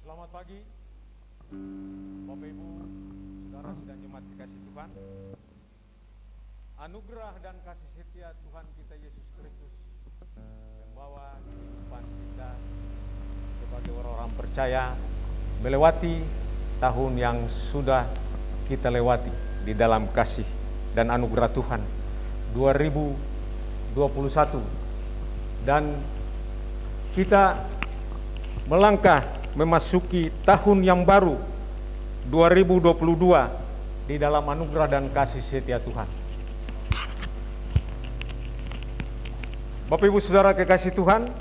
Selamat pagi, Bapak Ibu, Saudara sidang jemaat dikasih Tuhan. Anugerah dan kasih setia Tuhan kita Yesus Kristus membawa kehidupan kita sebagai orang-orang percaya melewati tahun yang sudah kita lewati di dalam kasih dan anugerah Tuhan 2021, dan kita melangkah memasuki tahun yang baru 2022 di dalam anugerah dan kasih setia Tuhan. Bapak Ibu Saudara kekasih Tuhan,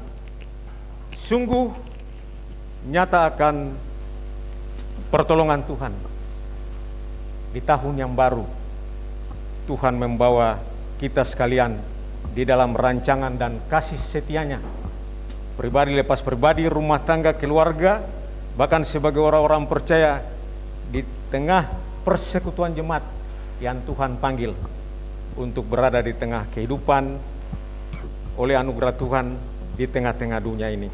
sungguh nyata akan pertolongan Tuhan di tahun yang baru. Tuhan membawa kita sekalian di dalam rancangan dan kasih setianya, pribadi lepas pribadi, rumah tangga, keluarga, bahkan sebagai orang-orang percaya di tengah persekutuan jemaat yang Tuhan panggil untuk berada di tengah kehidupan oleh anugerah Tuhan di tengah-tengah dunia ini.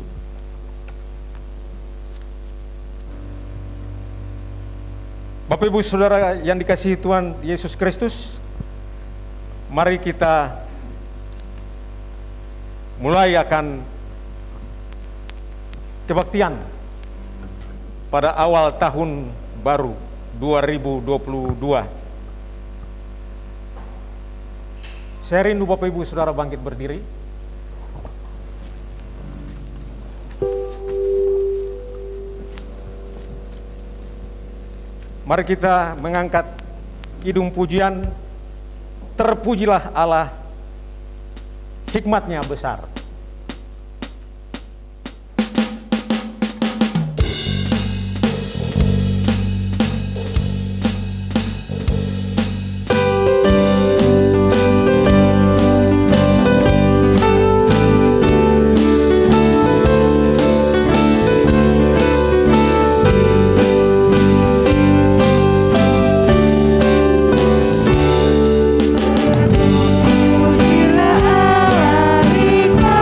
Bapak Ibu Saudara yang dikasihi Tuhan Yesus Kristus, mari kita mulai akan kebaktian pada awal tahun baru 2022. Saya rindu Bapak Ibu Saudara bangkit berdiri. Mari kita mengangkat kidung pujian, terpujilah Allah, hikmat-Nya besar. Pujilah Allah, hikmat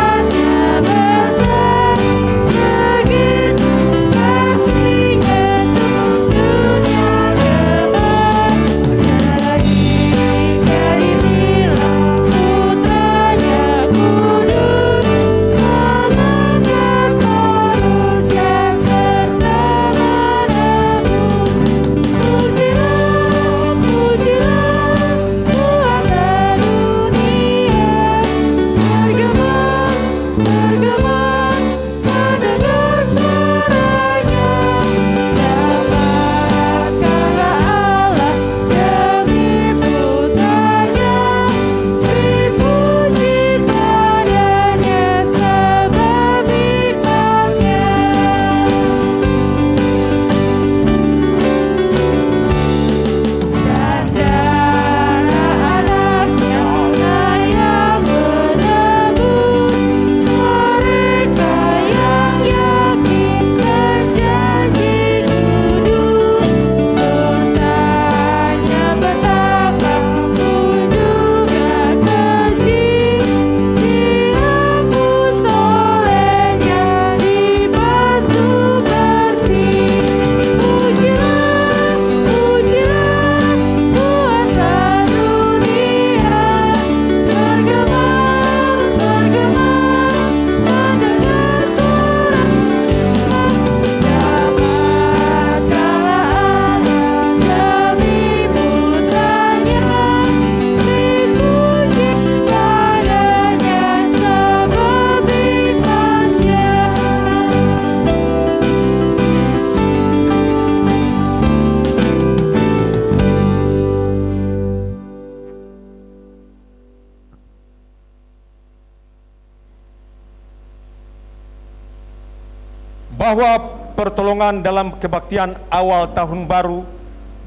bahwa pertolongan dalam kebaktian awal tahun baru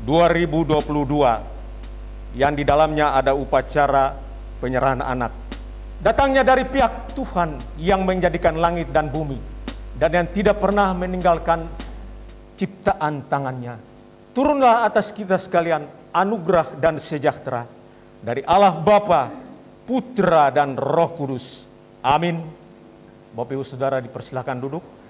2022 yang di dalamnya ada upacara penyerahan anak, datangnya dari pihak Tuhan yang menjadikan langit dan bumi dan yang tidak pernah meninggalkan ciptaan tangannya. Turunlah atas kita sekalian anugerah dan sejahtera dari Allah Bapa, Putra dan Roh Kudus. Amin. Bapak Ibu Saudara dipersilakan duduk.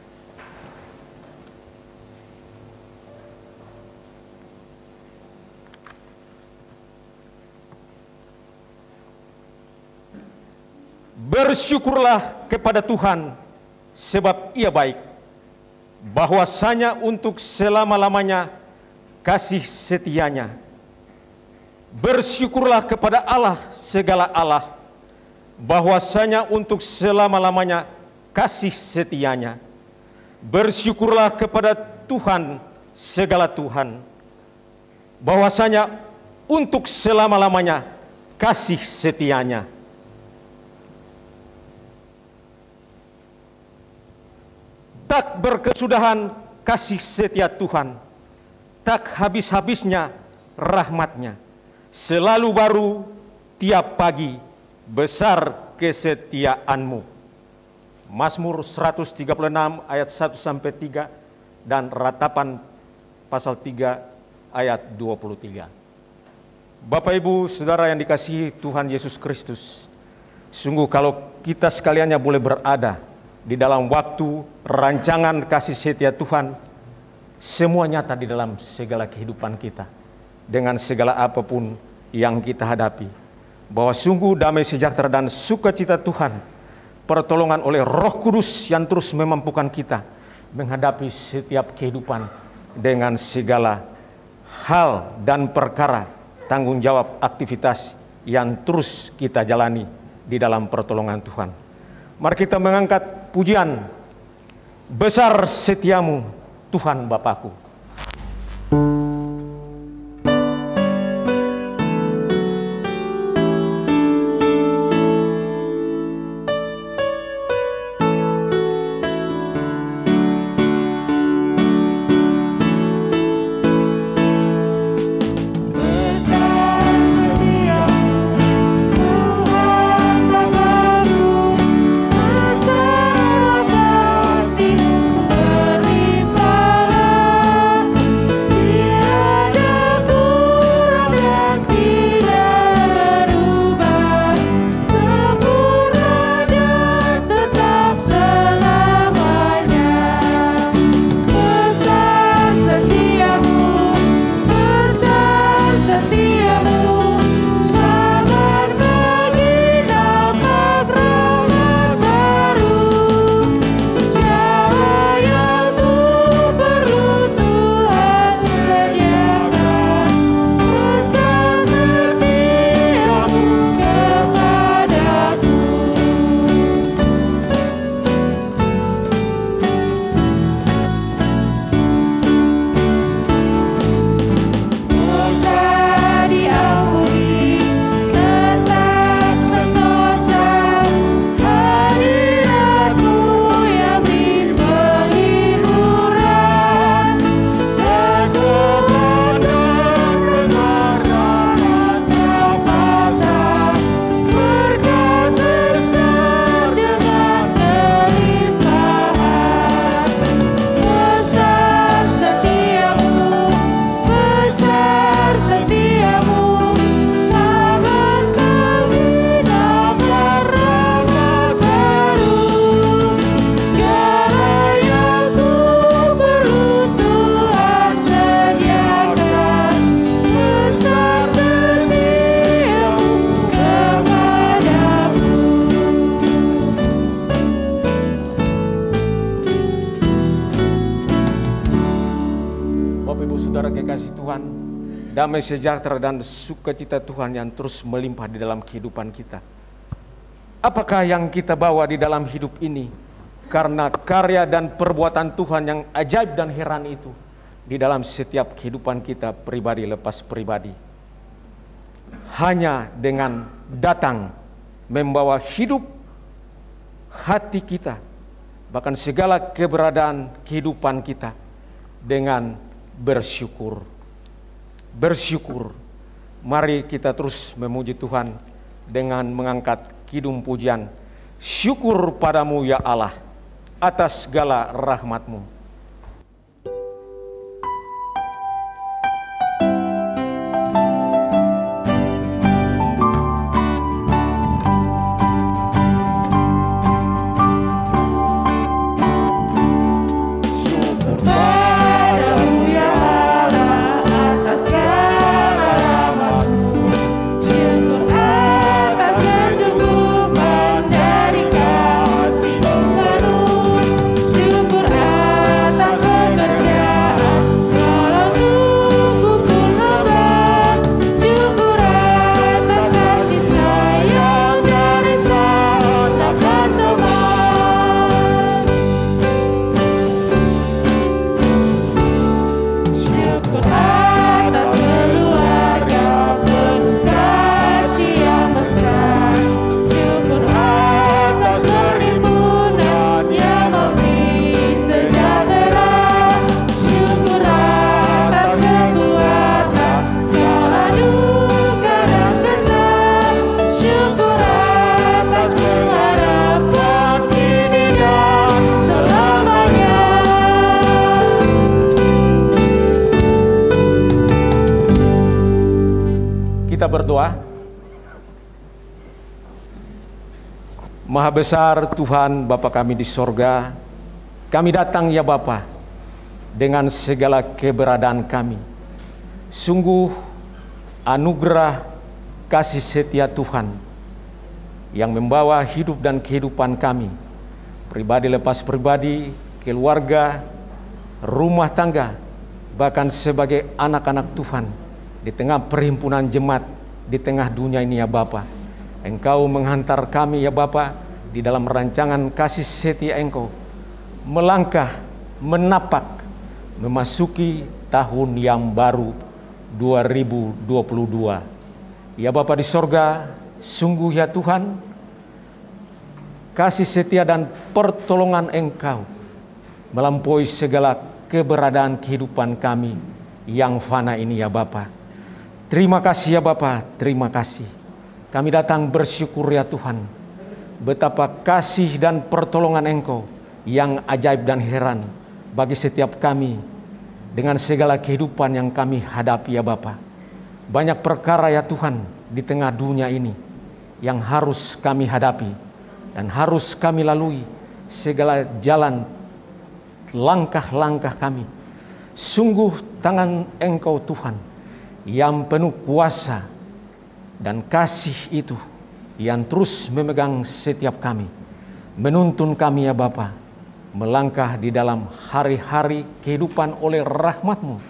Bersyukurlah kepada Tuhan sebab Ia baik, bahwasanya untuk selama-lamanya kasih setianya. Bersyukurlah kepada Allah segala Allah, bahwasanya untuk selama-lamanya kasih setianya. Bersyukurlah kepada Tuhan segala Tuhan, bahwasanya untuk selama-lamanya kasih setianya. Tak berkesudahan kasih setia Tuhan, tak habis-habisnya rahmat-Nya. Selalu baru tiap pagi, besar kesetiaan-Mu. Mazmur 136 ayat 1-3 dan Ratapan pasal 3 ayat 23. Bapak Ibu Saudara yang dikasihi Tuhan Yesus Kristus, sungguh kalau kita sekaliannya boleh berada di dalam waktu rancangan kasih setia Tuhan, semua nyata di dalam segala kehidupan kita, dengan segala apapun yang kita hadapi, bahwa sungguh damai sejahtera dan sukacita Tuhan, pertolongan oleh Roh Kudus yang terus memampukan kita menghadapi setiap kehidupan dengan segala hal dan perkara, tanggung jawab aktivitas yang terus kita jalani di dalam pertolongan Tuhan. Mari kita mengangkat pujian, besar setiamu Tuhan Bapakku. Damai sejahtera dan sukacita Tuhan yang terus melimpah di dalam kehidupan kita. Apakah yang kita bawa di dalam hidup ini? Karena karya dan perbuatan Tuhan yang ajaib dan heran itu di dalam setiap kehidupan kita pribadi lepas pribadi. Hanya dengan datang membawa hidup hati kita bahkan segala keberadaan kehidupan kita dengan bersyukur. Bersyukur. Mari kita terus memuji Tuhan dengan mengangkat kidung pujian. Syukur padamu ya Allah atas segala rahmat-Mu. Kita berdoa. Maha besar Tuhan Bapa kami di sorga, kami datang ya Bapa dengan segala keberadaan kami. Sungguh anugerah kasih setia Tuhan yang membawa hidup dan kehidupan kami, pribadi lepas pribadi, keluarga, rumah tangga, bahkan sebagai anak-anak Tuhan di tengah perhimpunan jemaat di tengah dunia ini ya Bapa. Engkau menghantar kami ya Bapa di dalam rancangan kasih setia Engkau melangkah, menapak, memasuki tahun yang baru 2022. Ya Bapa di sorga, sungguh ya Tuhan, kasih setia dan pertolongan Engkau melampaui segala keberadaan kehidupan kami yang fana ini ya Bapa. Terima kasih ya Bapa, terima kasih. Kami datang bersyukur ya Tuhan, betapa kasih dan pertolongan Engkau yang ajaib dan heran bagi setiap kami dengan segala kehidupan yang kami hadapi ya Bapa. Banyak perkara ya Tuhan di tengah dunia ini yang harus kami hadapi dan harus kami lalui, segala jalan langkah-langkah kami. Sungguh tangan Engkau Tuhan yang penuh kuasa dan kasih itu yang terus memegang setiap kami, menuntun kami ya Bapa melangkah di dalam hari-hari kehidupan oleh rahmat-Mu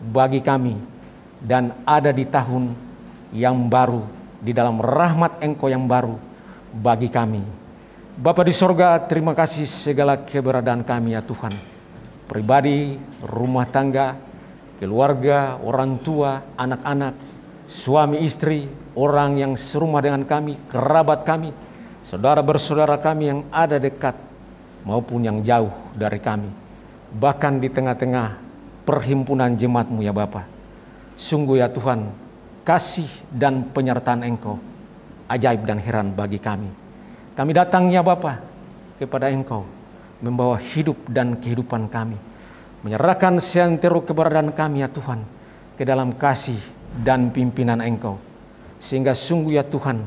bagi kami, dan ada di tahun yang baru di dalam rahmat Engkau yang baru bagi kami. Bapa di sorga, terima kasih segala keberadaan kami ya Tuhan, pribadi, rumah tangga, keluarga, orang tua, anak-anak, suami istri, orang yang serumah dengan kami, kerabat kami, saudara bersaudara kami yang ada dekat maupun yang jauh dari kami, bahkan di tengah-tengah perhimpunan jemaat-Mu ya Bapa. Sungguh ya Tuhan, kasih dan penyertaan Engkau ajaib dan heran bagi kami. Kami datang ya Bapa kepada Engkau, membawa hidup dan kehidupan kami, menyerahkan seantero keberadaan kami ya Tuhan ke dalam kasih dan pimpinan Engkau. Sehingga sungguh ya Tuhan,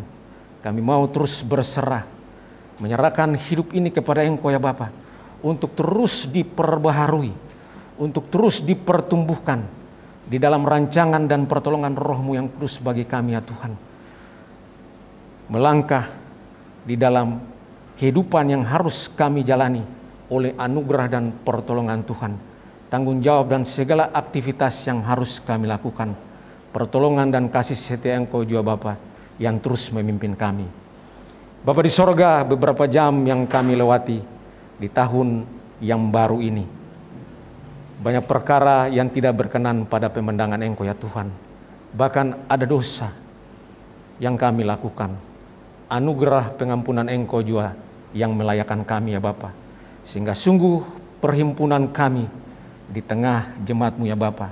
kami mau terus berserah, menyerahkan hidup ini kepada Engkau ya Bapa, untuk terus diperbaharui, untuk terus dipertumbuhkan di dalam rancangan dan pertolongan Roh-Mu yang kudus bagi kami ya Tuhan. Melangkah di dalam kehidupan yang harus kami jalani oleh anugerah dan pertolongan Tuhan. Tanggung jawab dan segala aktivitas yang harus kami lakukan, pertolongan dan kasih setia Engkau juga Bapa yang terus memimpin kami. Bapa di sorga, beberapa jam yang kami lewati di tahun yang baru ini, banyak perkara yang tidak berkenan pada pemandangan Engkau ya Tuhan. Bahkan ada dosa yang kami lakukan. Anugerah pengampunan Engkau juga yang melayakan kami ya Bapa. Sehingga sungguh perhimpunan kami di tengah jemaat-Mu ya Bapa,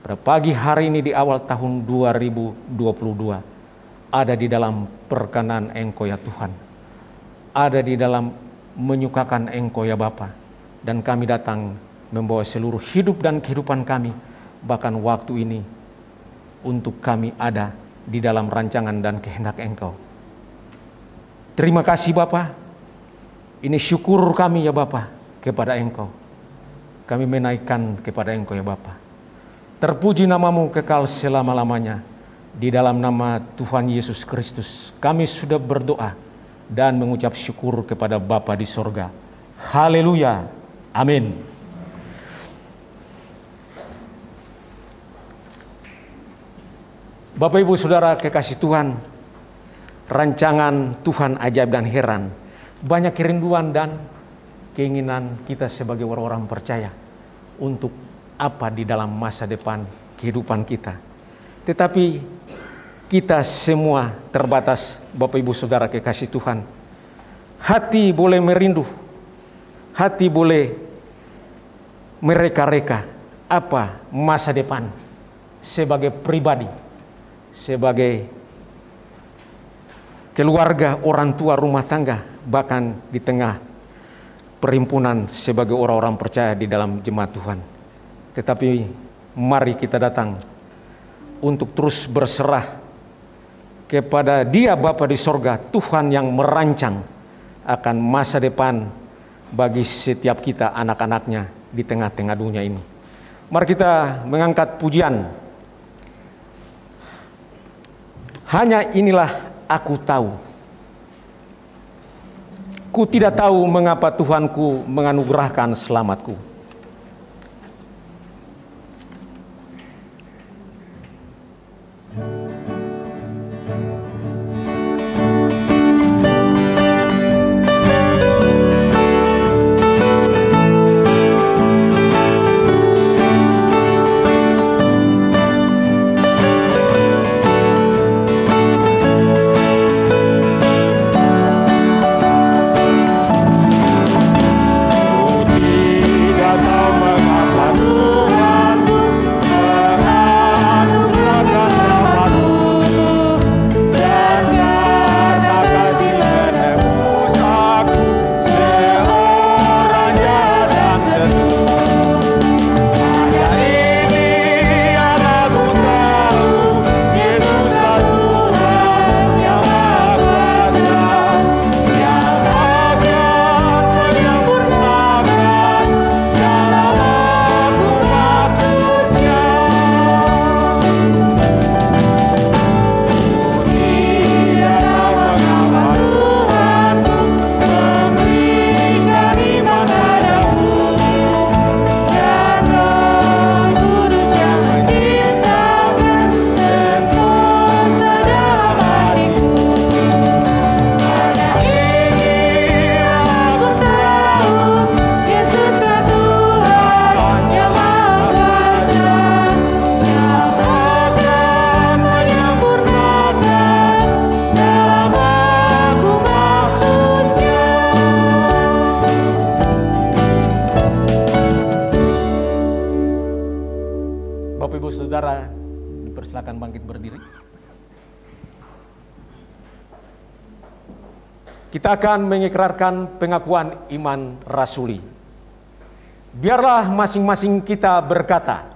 pada pagi hari ini di awal tahun 2022 ada di dalam perkenan Engkau ya Tuhan, ada di dalam menyukakan Engkau ya Bapa, dan kami datang membawa seluruh hidup dan kehidupan kami, bahkan waktu ini untuk kami ada di dalam rancangan dan kehendak Engkau. Terima kasih Bapa, ini syukur kami ya Bapa kepada Engkau. Kami menaikkan kepada Engkau ya Bapa. Terpuji nama-Mu kekal selama-lamanya. Di dalam nama Tuhan Yesus Kristus kami sudah berdoa dan mengucap syukur kepada Bapa di sorga. Haleluya. Amin. Bapak Ibu Saudara kekasih Tuhan, rancangan Tuhan ajaib dan heran, banyak kerinduan dan keinginan kita sebagai orang-orang percaya untuk apa di dalam masa depan kehidupan kita. Tetapi kita semua terbatas, Bapak Ibu Saudara kekasih Tuhan. Hati boleh merindu, hati boleh mereka-reka apa masa depan sebagai pribadi, sebagai keluarga, orang tua, rumah tangga, bahkan di tengah perhimpunan sebagai orang-orang percaya di dalam jemaat Tuhan. Tetapi mari kita datang untuk terus berserah kepada Dia Bapa di sorga, Tuhan yang merancang akan masa depan bagi setiap kita anak-anaknya di tengah-tengah dunia ini. Mari kita mengangkat pujian. Hanya inilah aku tahu. Ku tidak tahu mengapa Tuhanku menganugerahkan selamatku. Saudara, dipersilakan bangkit berdiri. Kita akan mengikrarkan pengakuan iman rasuli. Biarlah masing-masing kita berkata,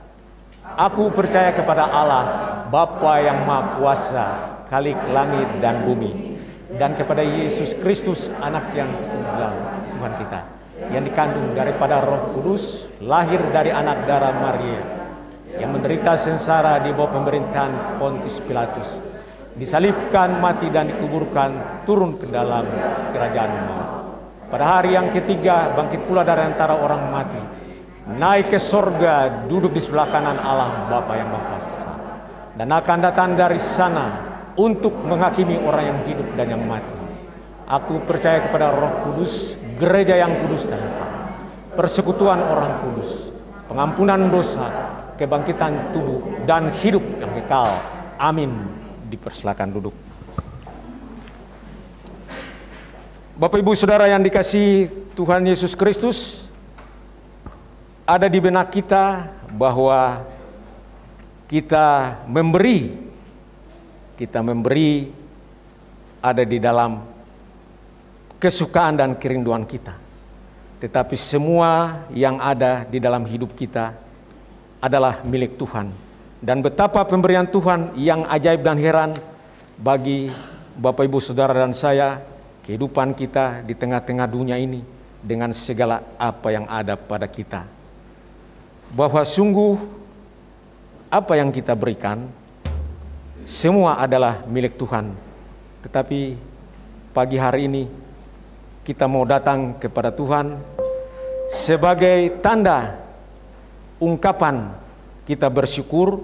aku percaya kepada Allah, Bapa yang Maha Kuasa, Khalik langit dan bumi, dan kepada Yesus Kristus, anak yang tunggal Tuhan kita, yang dikandung daripada Roh Kudus, lahir dari anak darah Maria, yang menderita sengsara di bawah pemerintahan Pontius Pilatus, disalibkan, mati dan dikuburkan, turun ke dalam kerajaan maut. Pada hari yang ketiga bangkit pula dari antara orang mati, naik ke sorga, duduk di sebelah kanan Allah Bapa yang Maha Kuasa, dan akan datang dari sana untuk menghakimi orang yang hidup dan yang mati. Aku percaya kepada Roh Kudus, gereja yang kudus dan tetap, persekutuan orang kudus, pengampunan dosa, kebangkitan tubuh dan hidup yang kekal. Amin. Dipersilakan duduk. Bapak Ibu Saudara yang dikasihi Tuhan Yesus Kristus ada di benak kita bahwa kita memberi ada di dalam kesukaan dan kerinduan kita. Tetapi semua yang ada di dalam hidup kita adalah milik Tuhan. Dan betapa pemberian Tuhan yang ajaib dan heran bagi Bapak Ibu Saudara dan saya, kehidupan kita di tengah-tengah dunia ini dengan segala apa yang ada pada kita. Bahwa sungguh apa yang kita berikan semua adalah milik Tuhan. Tetapi pagi hari ini kita mau datang kepada Tuhan sebagai tanda ungkapan kita bersyukur.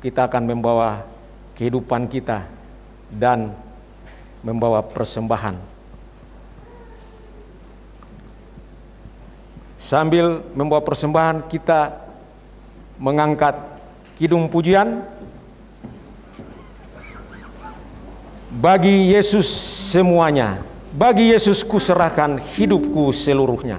Kita akan membawa kehidupan kita dan membawa persembahan. Sambil membawa persembahan, kita mengangkat kidung pujian. Bagi Yesus semuanya, bagi Yesus kuserahkan hidupku seluruhnya.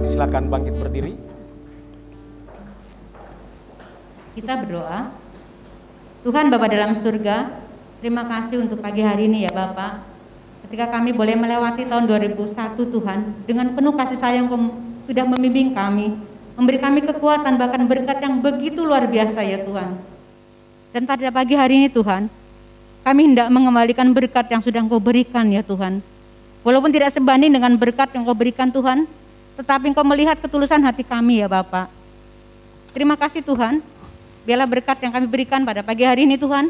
Silakan bangkit berdiri. Kita berdoa. Tuhan Bapa dalam surga, terima kasih untuk pagi hari ini ya Bapak. Ketika kami boleh melewati tahun 2001 Tuhan, dengan penuh kasih sayang sudah membimbing kami, memberi kami kekuatan bahkan berkat yang begitu luar biasa ya Tuhan. Dan pada pagi hari ini Tuhan, kami hendak mengembalikan berkat yang sudah Engkau berikan ya Tuhan. Walaupun tidak sebanding dengan berkat yang Engkau berikan Tuhan, tetapi Engkau melihat ketulusan hati kami ya Bapak. Terima kasih Tuhan, biarlah berkat yang kami berikan pada pagi hari ini Tuhan,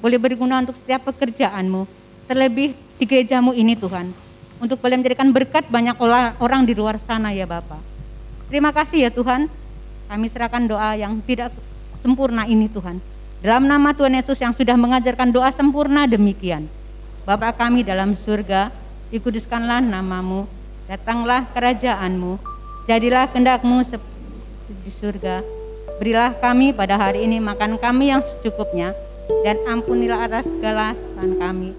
boleh berguna untuk setiap pekerjaan-Mu, terlebih di gereja-Mu ini Tuhan, untuk boleh menjadikan berkat banyak orang di luar sana ya Bapak. Terima kasih ya Tuhan, kami serahkan doa yang tidak sempurna ini Tuhan. Dalam nama Tuhan Yesus yang sudah mengajarkan doa sempurna demikian. Bapa kami dalam surga, dikuduskanlah namamu, datanglah kerajaanmu, jadilah kehendak-Mu di surga. Berilah kami pada hari ini makan kami yang secukupnya, dan ampunilah atas segala kesalahan kami.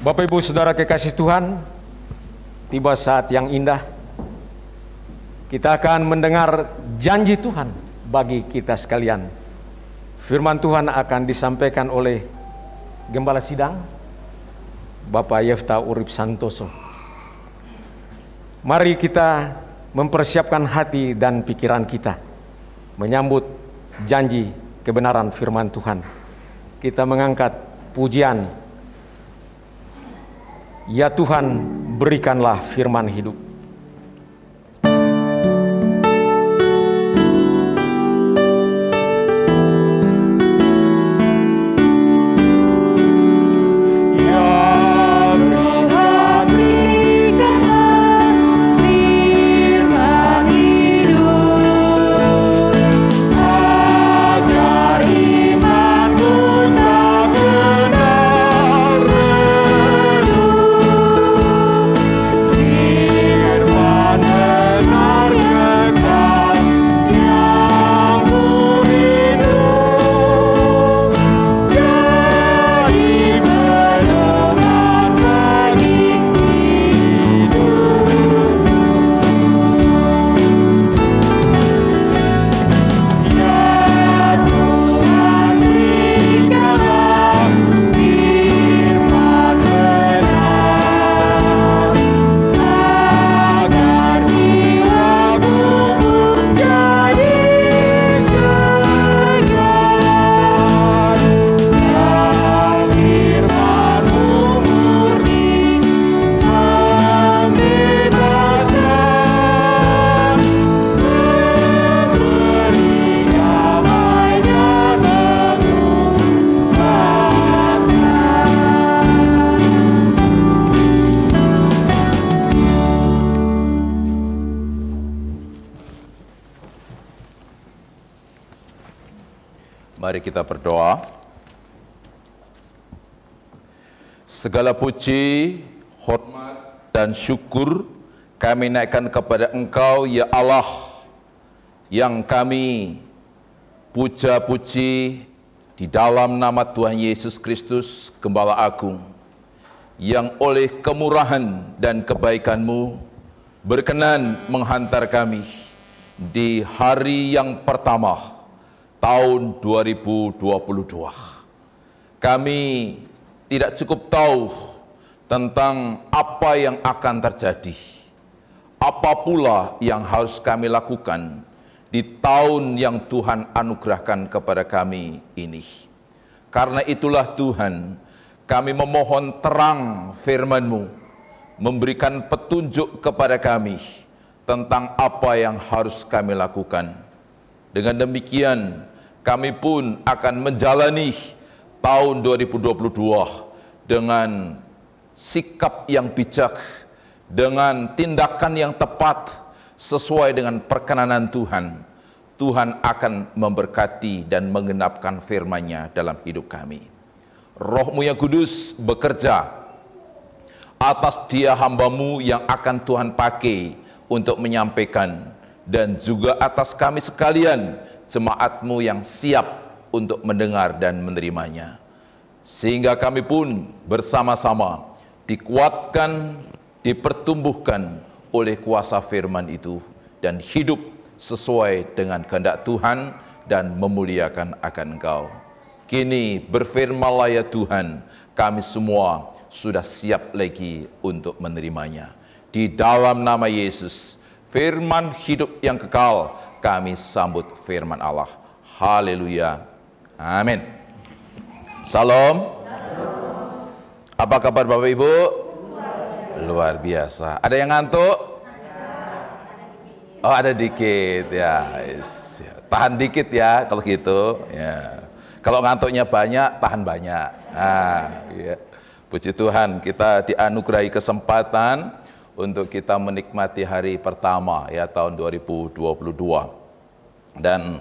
Bapak Ibu Saudara kekasih Tuhan, tiba saat yang indah. Kita akan mendengar janji Tuhan bagi kita sekalian. Firman Tuhan akan disampaikan oleh Gembala Sidang, Bapak Yefta Urip Santoso. Mari kita mempersiapkan hati dan pikiran kita menyambut janji kebenaran firman Tuhan. Kita mengangkat pujian, ya Tuhan, berikanlah firman hidup. Mari kita berdoa. Segala puji, hormat, dan syukur kami naikkan kepada Engkau, ya Allah, yang kami puja-puji di dalam nama Tuhan Yesus Kristus, Gembala Agung, yang oleh kemurahan dan kebaikan-Mu berkenan menghantar kami di hari yang pertama tahun 2022. Kami tidak cukup tahu tentang apa yang akan terjadi, apa pula yang harus kami lakukan di tahun yang Tuhan anugerahkan kepada kami ini. Karena itulah Tuhan, kami memohon terang firman-Mu, memberikan petunjuk kepada kami tentang apa yang harus kami lakukan. Dengan demikian, kami pun akan menjalani tahun 2022 dengan sikap yang bijak, dengan tindakan yang tepat, sesuai dengan perkenanan Tuhan. Tuhan akan memberkati dan menggenapkan firman-Nya dalam hidup kami. Roh-Mu yang kudus bekerja atas dia hamba-Mu yang akan Tuhan pakai untuk menyampaikan, dan juga atas kami sekalian, jemaat-Mu yang siap untuk mendengar dan menerimanya. Sehingga kami pun bersama-sama dikuatkan, dipertumbuhkan oleh kuasa firman itu, dan hidup sesuai dengan kehendak Tuhan dan memuliakan akan Engkau. Kini berfirmanlah ya Tuhan, kami semua sudah siap lagi untuk menerimanya. Di dalam nama Yesus, firman hidup yang kekal, kami sambut firman Allah. Haleluya. Amin. Salam. Apa kabar Bapak Ibu? Luar biasa. Ada yang ngantuk? Oh, ada dikit ya. Tahan dikit ya kalau gitu. Ya. Kalau ngantuknya banyak, tahan banyak. Nah, ya. Puji Tuhan, kita dianugerahi kesempatan untuk kita menikmati hari pertama ya tahun 2022. Dan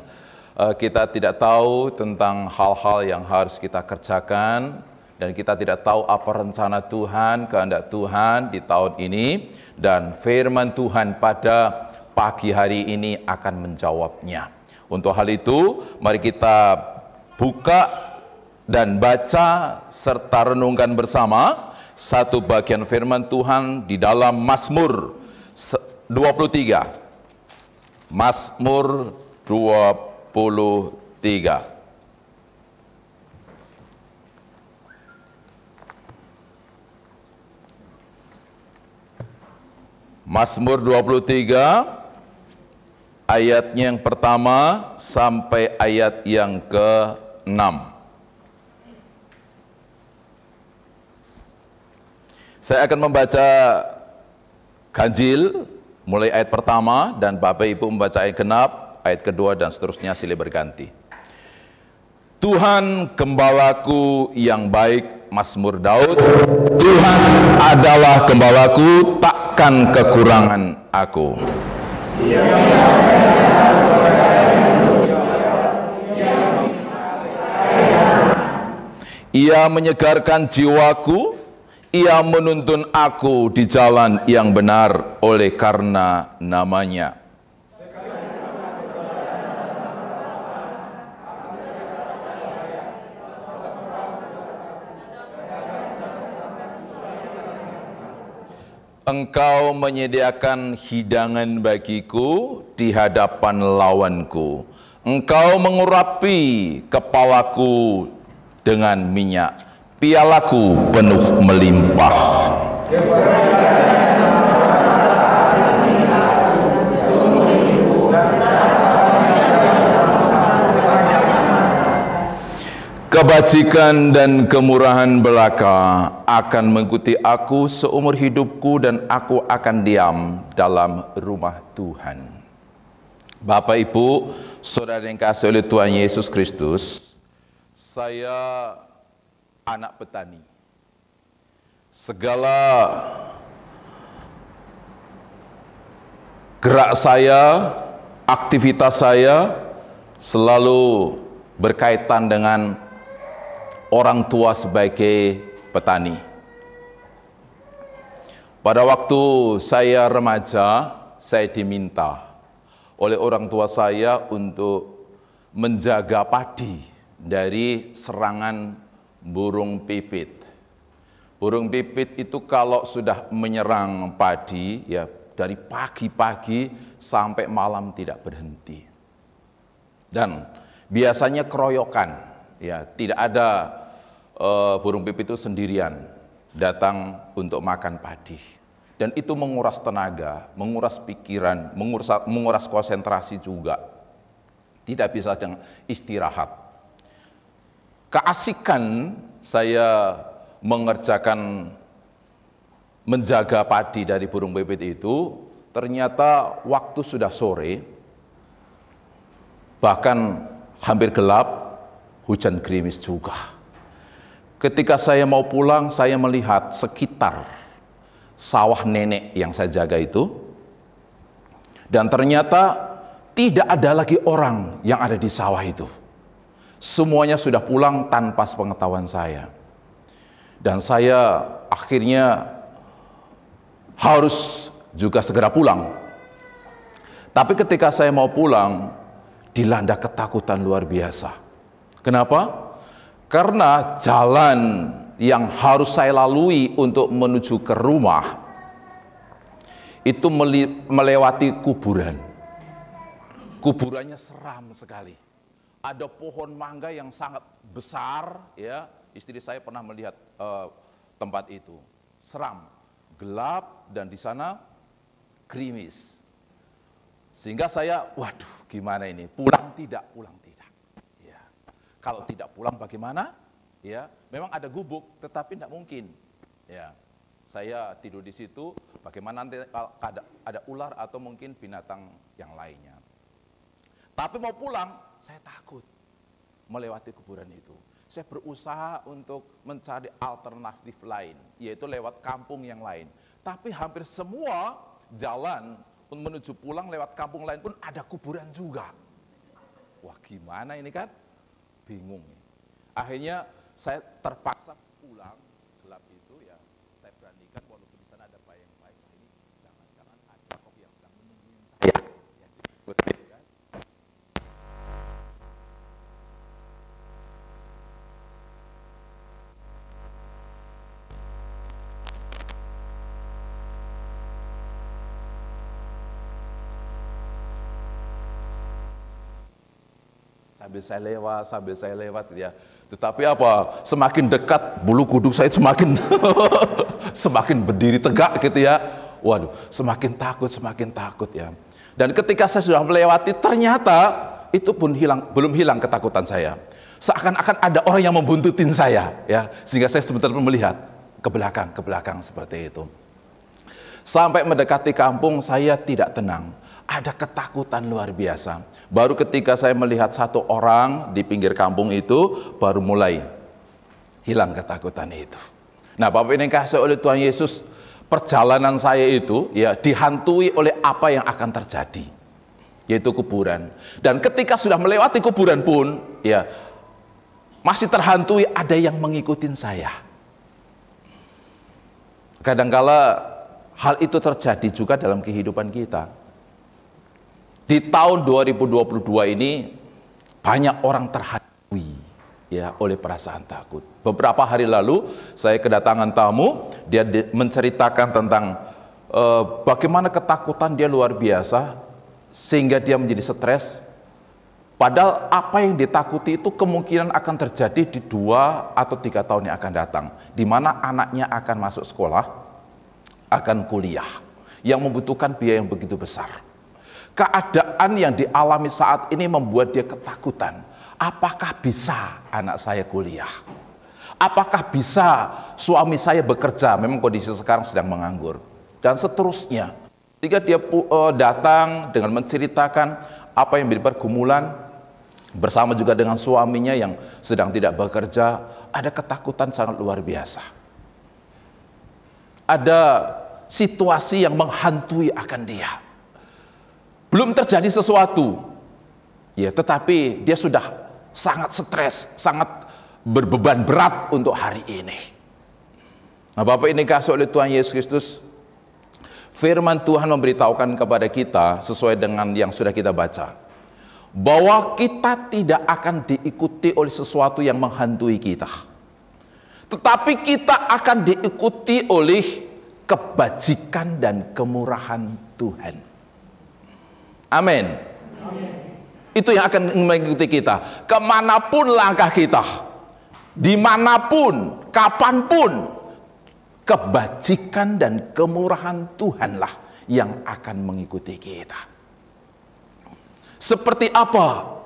kita tidak tahu tentang hal-hal yang harus kita kerjakan, dan kita tidak tahu apa rencana Tuhan, kehendak Tuhan di tahun ini, dan firman Tuhan pada pagi hari ini akan menjawabnya. Untuk hal itu, mari kita buka dan baca serta renungkan bersama satu bagian firman Tuhan di dalam Mazmur 23. Mazmur 23. Mazmur 23 ayatnya yang pertama sampai ayat yang ke-6. Saya akan membaca ganjil mulai ayat pertama, dan Bapak Ibu membaca ayat genap, ayat kedua, dan seterusnya silih berganti. Tuhan gembalaku yang baik, Mazmur Daud. Tuhan adalah gembalaku, takkan kekurangan aku. Ia menyegarkan jiwaku, Ia menuntun aku di jalan yang benar oleh karena namanya. Engkau menyediakan hidangan bagiku di hadapan lawanku. Engkau mengurapi kepalaku dengan minyak. Pialaku penuh melimpah. Kebajikan dan kemurahan belaka akan mengikuti aku seumur hidupku, dan aku akan diam dalam rumah Tuhan. Bapak, Ibu, saudara yang kasih oleh Tuhan Yesus Kristus, saya anak petani. Segala gerak saya, aktivitas saya selalu berkaitan dengan orang tua sebagai petani. Pada waktu saya remaja, saya diminta oleh orang tua saya untuk menjaga padi dari serangan burung pipit. Burung pipit itu kalau sudah menyerang padi, ya dari pagi-pagi sampai malam tidak berhenti. Dan biasanya keroyokan, ya tidak ada burung pipit itu sendirian datang untuk makan padi. Dan itu menguras tenaga, menguras pikiran, menguras konsentrasi juga. Tidak bisa dengan istirahat. Keasikan saya mengerjakan menjaga padi dari burung pipit itu, ternyata waktu sudah sore, bahkan hampir gelap, hujan gerimis juga. Ketika saya mau pulang, saya melihat sekitar sawah nenek yang saya jaga itu, dan ternyata tidak ada lagi orang yang ada di sawah itu. Semuanya sudah pulang tanpa sepengetahuan saya. Dan saya akhirnya harus juga segera pulang. Tapi ketika saya mau pulang, dilanda ketakutan luar biasa. Kenapa? Karena jalan yang harus saya lalui untuk menuju ke rumah itu melewati kuburan. Kuburannya seram sekali. Ada pohon mangga yang sangat besar, ya. Istri saya pernah melihat tempat itu. Seram, gelap, dan di sana gerimis. Sehingga saya, waduh, gimana ini? Pulang tidak, pulang tidak. Ya. Kalau tidak pulang bagaimana? Ya, memang ada gubuk, tetapi tidak mungkin. Ya, saya tidur di situ, bagaimana nanti kalau ada ular atau mungkin binatang yang lainnya. Tapi mau pulang, saya takut melewati kuburan itu. Saya berusaha untuk mencari alternatif lain, yaitu lewat kampung yang lain. Tapi hampir semua jalan menuju pulang lewat kampung lain pun ada kuburan juga. Wah, gimana ini kan? Bingung. Akhirnya saya terpaksa pulang, gelap itu ya, saya beranikan walaupun di sana ada bayang-bayang, ini jangan-jangan ada kopi yang sedang menungguin saya. Yang diikuti, kan? Sambil saya lewat ya. Tetapi apa? Semakin dekat bulu kuduk saya semakin semakin berdiri tegak gitu ya. Waduh, semakin takut ya. Dan ketika saya sudah melewati, ternyata itu pun belum hilang ketakutan saya. Seakan-akan ada orang yang membuntutin saya ya, sehingga saya sebentar melihat ke belakang seperti itu. Sampai mendekati kampung saya tidak tenang. Ada ketakutan luar biasa. Baru ketika saya melihat satu orang di pinggir kampung itu, baru mulai hilang ketakutan itu. Nah, Bapak ini kasih oleh Tuhan Yesus, perjalanan saya itu ya dihantui oleh apa yang akan terjadi, yaitu kuburan. Dan ketika sudah melewati kuburan pun, ya masih terhantui ada yang mengikutin saya. Kadangkala hal itu terjadi juga dalam kehidupan kita. Di tahun 2022 ini banyak orang terhantui ya oleh perasaan takut. Beberapa hari lalu saya kedatangan tamu, dia menceritakan tentang bagaimana ketakutan dia luar biasa sehingga dia menjadi stres. Padahal apa yang ditakuti itu kemungkinan akan terjadi di 2 atau 3 tahun yang akan datang, di mana anaknya akan masuk sekolah, akan kuliah, yang membutuhkan biaya yang begitu besar. Keadaan yang dialami saat ini membuat dia ketakutan. Apakah bisa anak saya kuliah? Apakah bisa suami saya bekerja? Memang kondisi sekarang sedang menganggur. Dan seterusnya. Ketika dia datang dengan menceritakan apa yang menjadi pergumulan, bersama juga dengan suaminya yang sedang tidak bekerja, ada ketakutan sangat luar biasa. Ada situasi yang menghantui akan dia. Belum terjadi sesuatu, ya, tetapi dia sudah sangat stres, sangat berbeban berat untuk hari ini. Nah, Bapak ini kasih oleh Tuhan Yesus Kristus, firman Tuhan memberitahukan kepada kita sesuai dengan yang sudah kita baca, bahwa kita tidak akan diikuti oleh sesuatu yang menghantui kita, tetapi kita akan diikuti oleh kebajikan dan kemurahan Tuhan. Amin. Itu yang akan mengikuti kita kemanapun langkah kita, dimanapun, kapanpun. Kebajikan dan kemurahan Tuhanlah yang akan mengikuti kita. Seperti apa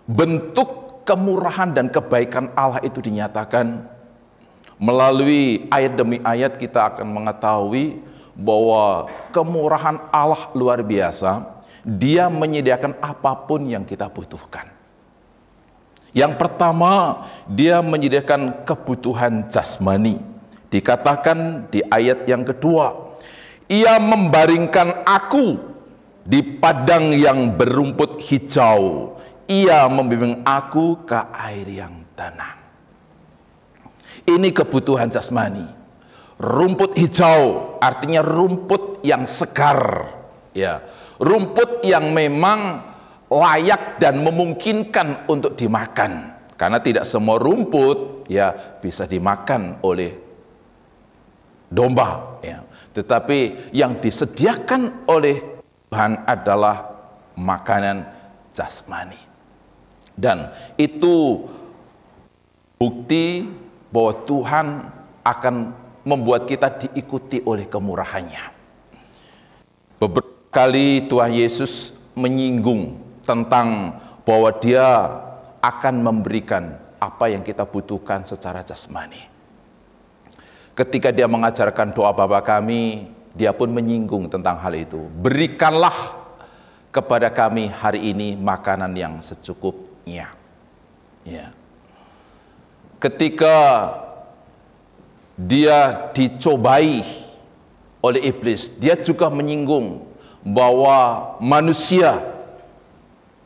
bentuk kemurahan dan kebaikan Allah itu dinyatakan? Melalui ayat demi ayat kita akan mengetahui bahwa kemurahan Allah luar biasa. Dia menyediakan apapun yang kita butuhkan. Yang pertama, dia menyediakan kebutuhan jasmani. Dikatakan di ayat yang kedua, ia membaringkan aku di padang yang berumput hijau, ia membimbing aku ke air yang tenang. Ini kebutuhan jasmani. Rumput hijau artinya rumput yang segar, ya, rumput yang memang layak dan memungkinkan untuk dimakan, karena tidak semua rumput ya bisa dimakan oleh domba, ya. Tetapi yang disediakan oleh Tuhan adalah makanan jasmani, dan itu bukti bahwa Tuhan akan membuat kita diikuti oleh kemurahannya. Beberapa kali Tuhan Yesus menyinggung tentang bahwa dia akan memberikan apa yang kita butuhkan secara jasmani. Ketika dia mengajarkan doa Bapa kami, dia pun menyinggung tentang hal itu. Berikanlah kepada kami hari ini makanan yang secukupnya. Ya. Ketika dia dicobai oleh iblis, dia juga menyinggung bahwa manusia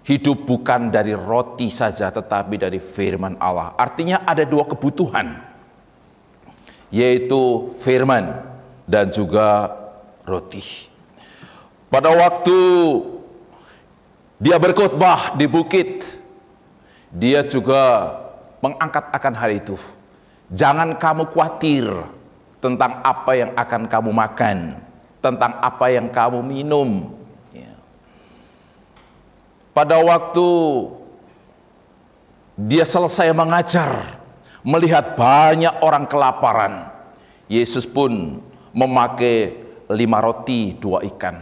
hidup bukan dari roti saja, tetapi dari firman Allah. Artinya ada dua kebutuhan, yaitu firman dan juga roti. Pada waktu dia berkhotbah di bukit, dia juga mengangkat akan hal itu. Jangan kamu khawatir tentang apa yang akan kamu makan, tentang apa yang kamu minum. Ya. Pada waktu dia selesai mengajar, melihat banyak orang kelaparan, Yesus pun memakai 5 roti 2 ikan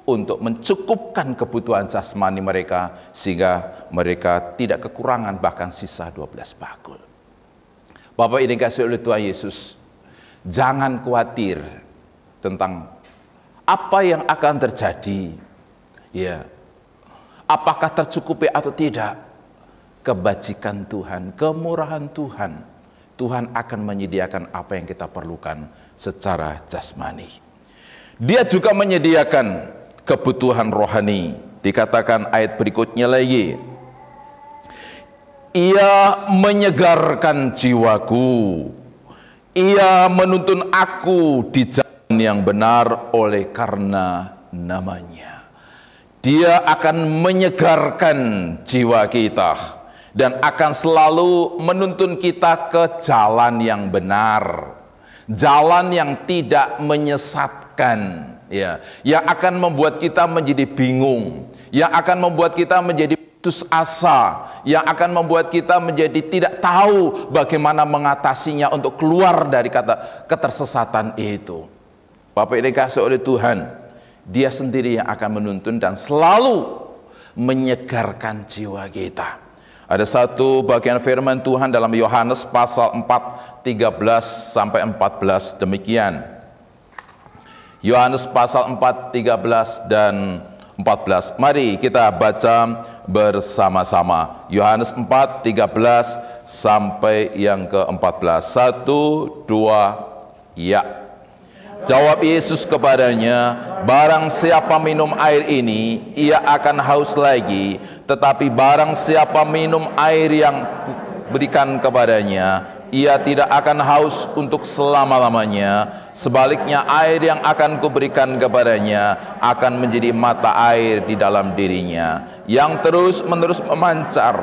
untuk mencukupkan kebutuhan jasmani mereka, sehingga mereka tidak kekurangan, bahkan sisa 12 bakul. Bapak ini kasih oleh Tuhan Yesus, jangan khawatir tentang apa yang akan terjadi, ya, apakah tercukupi atau tidak. Kebajikan Tuhan, kemurahan Tuhan, Tuhan akan menyediakan apa yang kita perlukan secara jasmani. Dia juga menyediakan kebutuhan rohani. Dikatakan ayat berikutnya lagi, Ia menyegarkan jiwaku, Ia menuntun aku di jalan yang benar oleh karena namanya. Dia akan menyegarkan jiwa kita dan akan selalu menuntun kita ke jalan yang benar, jalan yang tidak menyesatkan, ya, yang akan membuat kita menjadi bingung, yang akan membuat kita menjadi putus asa, yang akan membuat kita menjadi tidak tahu bagaimana mengatasinya untuk keluar dari kata ketersesatan itu. Bapak ini kasih oleh Tuhan, Dia sendiri yang akan menuntun dan selalu menyegarkan jiwa kita. Ada satu bagian firman Tuhan dalam Yohanes pasal 4, 13 sampai 14 demikian. Yohanes pasal 4, 13 dan 14. Mari kita baca bersama-sama. Yohanes 4, 13 sampai yang ke-14. 1, 2, ya. Jawab Yesus kepadanya, barang siapa minum air ini, ia akan haus lagi. Tetapi barang siapa minum air yang kuberikan kepadanya, ia tidak akan haus untuk selama-lamanya. Sebaliknya air yang akan kuberikan kepadanya akan menjadi mata air di dalam dirinya, yang terus-menerus memancar.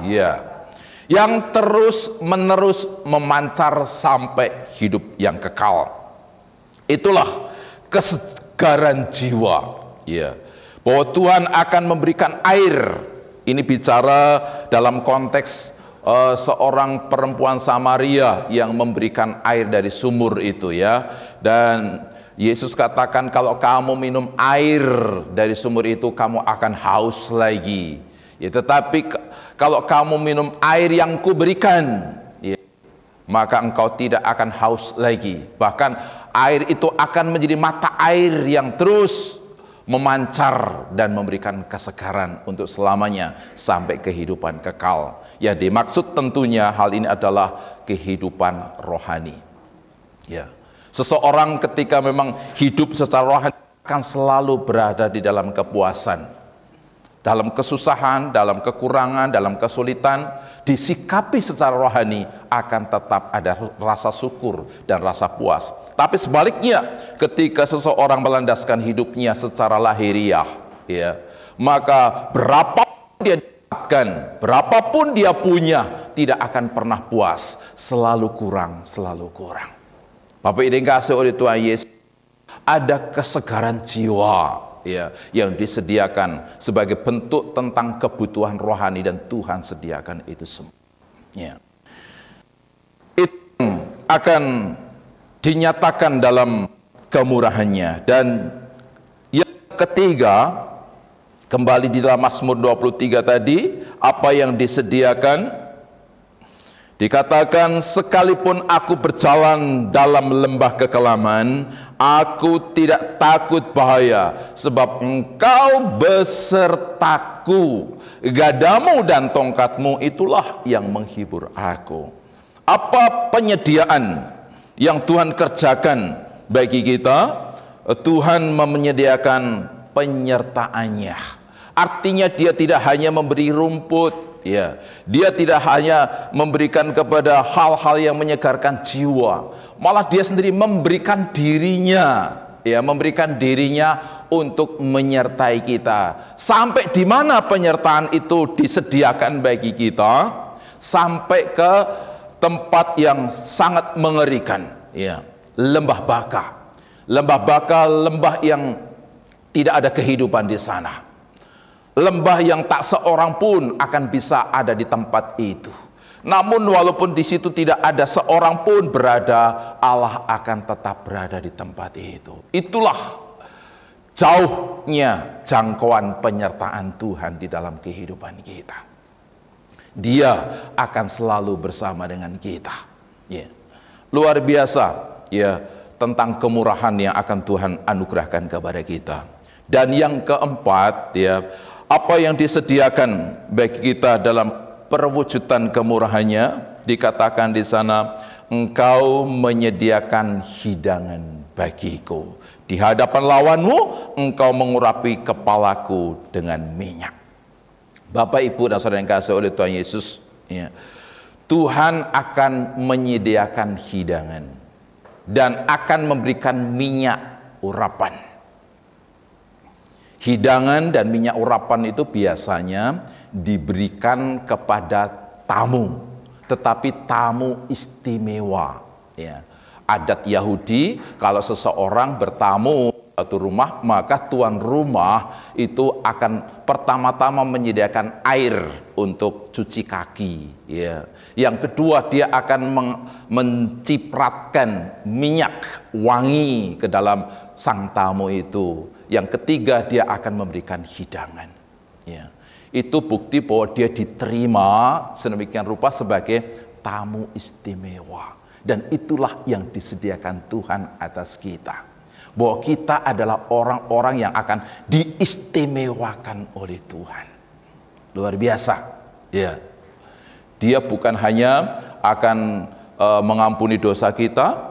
Ya, yang terus-menerus memancar sampai hidup yang kekal. Itulah kesegaran jiwa, ya, bahwa Tuhan akan memberikan air. Ini bicara dalam konteks seorang perempuan Samaria yang memberikan air dari sumur itu, ya. Dan Yesus katakan, kalau kamu minum air dari sumur itu, kamu akan haus lagi, ya, tetapi kalau kamu minum air yang kuberikan, ya, maka engkau tidak akan haus lagi. Bahkan air itu akan menjadi mata air yang terus memancar dan memberikan kesegaran untuk selamanya sampai kehidupan kekal. Ya, dimaksud tentunya hal ini adalah kehidupan rohani. Ya, seseorang ketika memang hidup secara rohani akan selalu berada di dalam kepuasan, dalam kesusahan, dalam kekurangan, dalam kesulitan, disikapi secara rohani akan tetap ada rasa syukur dan rasa puas. Tapi sebaliknya, ketika seseorang melandaskan hidupnya secara lahiriah, ya, maka berapapun dia dapatkan, berapapun dia punya, tidak akan pernah puas, selalu kurang, selalu kurang. Bapak ini kasih oleh Tuhan Yesus, ada kesegaran jiwa, ya, yang disediakan sebagai bentuk tentang kebutuhan rohani, dan Tuhan sediakan itu semua. Ya. Itu akan dinyatakan dalam kemurahannya. Dan yang ketiga, Kembali di dalam Mazmur 23 tadi, apa yang disediakan? Dikatakan, sekalipun aku berjalan dalam lembah kekelaman, aku tidak takut bahaya, sebab Engkau besertaku. Gadamu dan tongkatmu itulah yang menghibur aku. Apa penyediaan yang Tuhan kerjakan bagi kita? Tuhan menyediakan penyertaannya. Artinya dia tidak hanya memberi rumput, ya. Dia tidak hanya memberikan kepada hal-hal yang menyegarkan jiwa, malah dia sendiri memberikan dirinya, ya, memberikan dirinya untuk menyertai kita. Sampai di mana penyertaan itu disediakan bagi kita? Sampai ke tempat yang sangat mengerikan, ya, lembah baka. Lembah baka, lembah yang tidak ada kehidupan di sana. Lembah yang tak seorang pun akan bisa ada di tempat itu. Namun walaupun di situ tidak ada seorang pun berada, Allah akan tetap berada di tempat itu. Itulah jauhnya jangkauan penyertaan Tuhan di dalam kehidupan kita. Dia akan selalu bersama dengan kita. Ya. Luar biasa, ya, tentang kemurahan yang akan Tuhan anugerahkan kepada kita. Dan yang keempat, ya, apa yang disediakan bagi kita dalam perwujudan kemurahannya, dikatakan di sana, Engkau menyediakan hidangan bagiku. Di hadapan lawanmu, Engkau mengurapi kepalaku dengan minyak. Bapak, Ibu, dan saudara yang kasih oleh Tuhan Yesus, ya, Tuhan akan menyediakan hidangan dan akan memberikan minyak urapan. Hidangan dan minyak urapan itu biasanya diberikan kepada tamu, tetapi tamu istimewa. Ya. Adat Yahudi, kalau seseorang bertamu satu rumah, maka tuan rumah itu akan pertama-tama menyediakan air untuk cuci kaki. Ya. Yang kedua, dia akan mencipratkan minyak wangi ke dalam sang tamu itu. Yang ketiga, dia akan memberikan hidangan. Ya. Itu bukti bahwa dia diterima sedemikian rupa sebagai tamu istimewa. Dan itulah yang disediakan Tuhan atas kita. Bahwa kita adalah orang-orang yang akan diistimewakan oleh Tuhan. Luar biasa. Ya. Dia bukan hanya akan mengampuni dosa kita,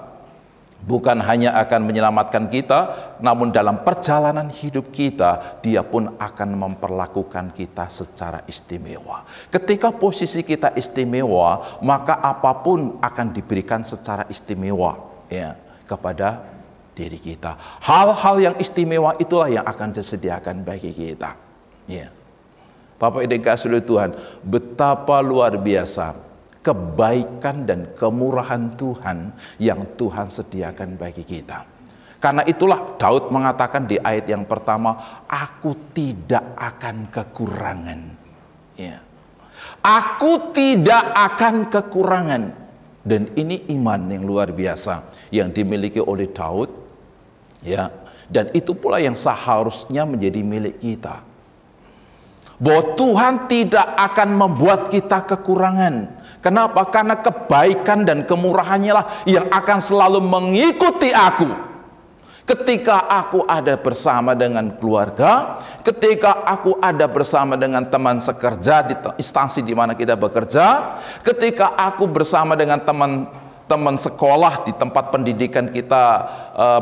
bukan hanya akan menyelamatkan kita, namun dalam perjalanan hidup kita, dia pun akan memperlakukan kita secara istimewa. Ketika posisi kita istimewa, maka apapun akan diberikan secara istimewa, ya, kepada diri kita. Hal-hal yang istimewa itulah yang akan disediakan bagi kita. Ya. Bapak Ibu kasih oleh Tuhan, betapa luar biasa kebaikan dan kemurahan Tuhan yang Tuhan sediakan bagi kita. Karena itulah Daud mengatakan di ayat yang pertama, aku tidak akan kekurangan. Ya. Aku tidak akan kekurangan. Dan ini iman yang luar biasa yang dimiliki oleh Daud. Ya. Dan itu pula yang seharusnya menjadi milik kita. Bahwa Tuhan tidak akan membuat kita kekurangan. Kenapa? Karena kebaikan dan kemurahannya lah yang akan selalu mengikuti aku. Ketika aku ada bersama dengan keluarga, ketika aku ada bersama dengan teman sekerja di instansi di mana kita bekerja, ketika aku bersama dengan teman sekolah di tempat pendidikan kita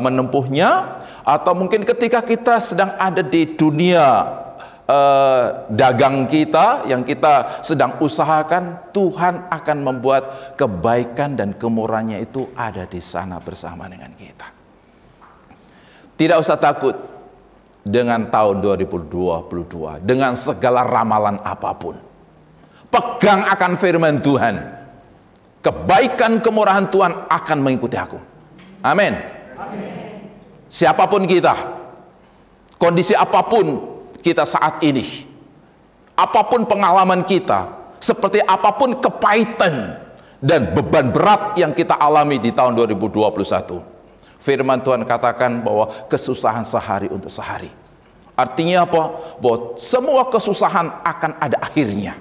menempuhnya, atau mungkin ketika kita sedang ada di dunia dagang kita yang kita sedang usahakan, Tuhan akan membuat kebaikan dan kemurahannya itu ada di sana bersama dengan kita. Tidak usah takut dengan tahun 2022, dengan segala ramalan apapun. Pegang akan firman Tuhan. Kebaikan kemurahan Tuhan akan mengikuti aku. Amin. Siapapun kita, kondisi apapun kita saat ini, apapun pengalaman kita, seperti apapun kepahitan dan beban berat yang kita alami di tahun 2021, firman Tuhan katakan bahwa kesusahan sehari untuk sehari Artinya apa? Bahwa semua kesusahan akan ada akhirnya.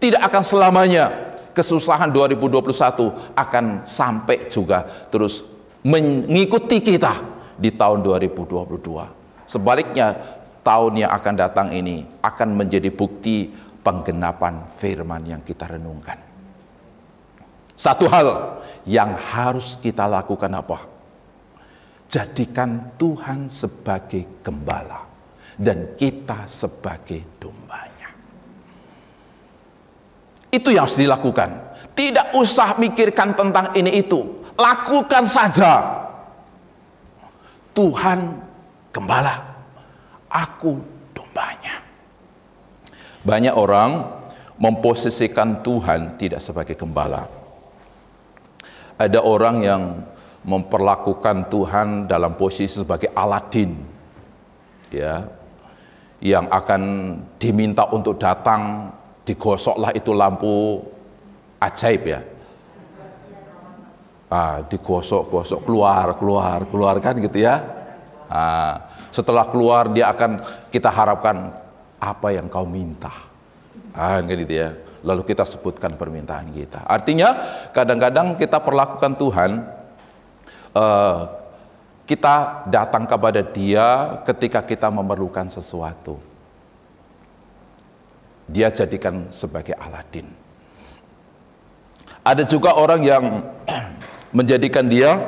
Tidak akan selamanya kesusahan 2021 akan sampai juga terus mengikuti kita di tahun 2022. Sebaliknya, tahun yang akan datang ini akan menjadi bukti penggenapan firman yang kita renungkan. Satu hal yang harus kita lakukan apa? Jadikan Tuhan sebagai gembala dan kita sebagai dombanya. Itu yang harus dilakukan. Tidak usah mikirkan tentang ini itu. Lakukan saja. Tuhan gembala, aku dombanya. Banyak orang memposisikan Tuhan tidak sebagai gembala. Ada orang yang memperlakukan Tuhan dalam posisi sebagai Aladin, ya, yang akan diminta untuk datang, digosoklah itu lampu ajaib, ya. Digosok keluar kan gitu ya. Setelah keluar dia akan, kita harapkan apa yang kau minta, gitu ya. Lalu kita sebutkan permintaan kita. Artinya kadang-kadang kita perlakukan Tuhan, kita datang kepada Dia ketika kita memerlukan sesuatu. Dia jadikan sebagai Aladin. Ada juga orang yang menjadikan Dia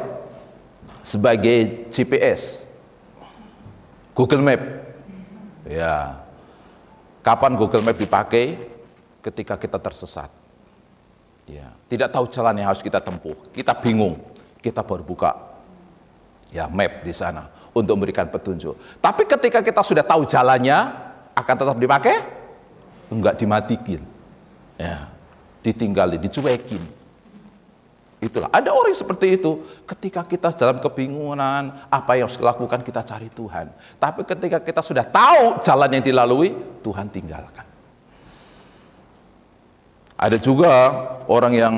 sebagai GPS, Google Map. Ya, kapan Google Map dipakai? Ketika kita tersesat, ya, tidak tahu jalan yang harus kita tempuh, kita bingung, kita baru buka, ya, map di sana untuk memberikan petunjuk. Tapi ketika kita sudah tahu jalannya, akan tetap dipakai? Enggak, dimatikan, ya, ditinggalin, dicuekin. Itulah, ada orang seperti itu. Ketika kita dalam kebingungan, apa yang harus dilakukan, kita cari Tuhan. Tapi ketika kita sudah tahu jalan yang dilalui, Tuhan tinggalkan. Ada juga orang yang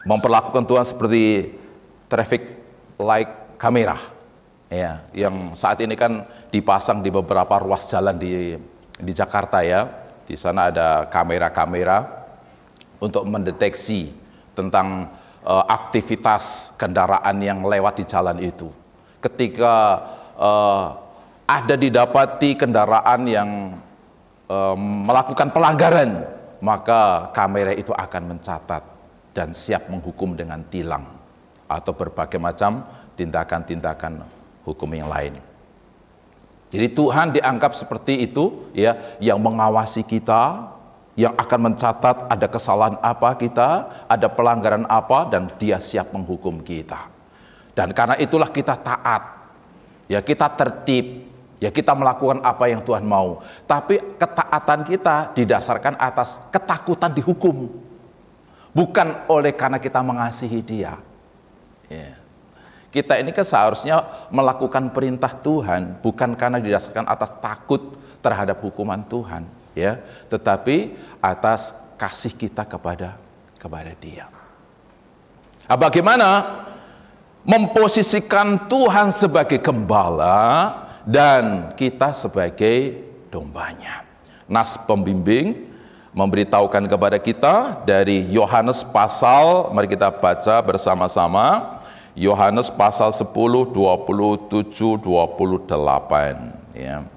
memperlakukan Tuhan seperti traffic light kamera, ya, yang saat ini kan dipasang di beberapa ruas jalan di Jakarta, ya. Di sana ada kamera-kamera untuk mendeteksi tentang aktivitas kendaraan yang lewat di jalan itu. Ketika ada didapati kendaraan yang melakukan pelanggaran, maka kamera itu akan mencatat dan siap menghukum dengan tilang atau berbagai macam tindakan-tindakan hukum yang lain. Jadi Tuhan dianggap seperti itu, ya, yang mengawasi kita, yang akan mencatat ada kesalahan apa kita, ada pelanggaran apa, dan Dia siap menghukum kita. Dan karena itulah kita taat, ya, kita tertib, ya, kita melakukan apa yang Tuhan mau. Tapi ketaatan kita didasarkan atas ketakutan dihukum. Bukan oleh karena kita mengasihi Dia. Ya. Kita ini kan seharusnya melakukan perintah Tuhan, bukan karena didasarkan atas takut terhadap hukuman Tuhan, ya, tetapi atas kasih kita kepada Dia. Nah, bagaimana memposisikan Tuhan sebagai gembala dan kita sebagai dombanya? Nas pembimbing memberitahukan kepada kita dari Yohanes pasal, mari kita baca bersama-sama, Yohanes pasal 10, 27, 28, ya.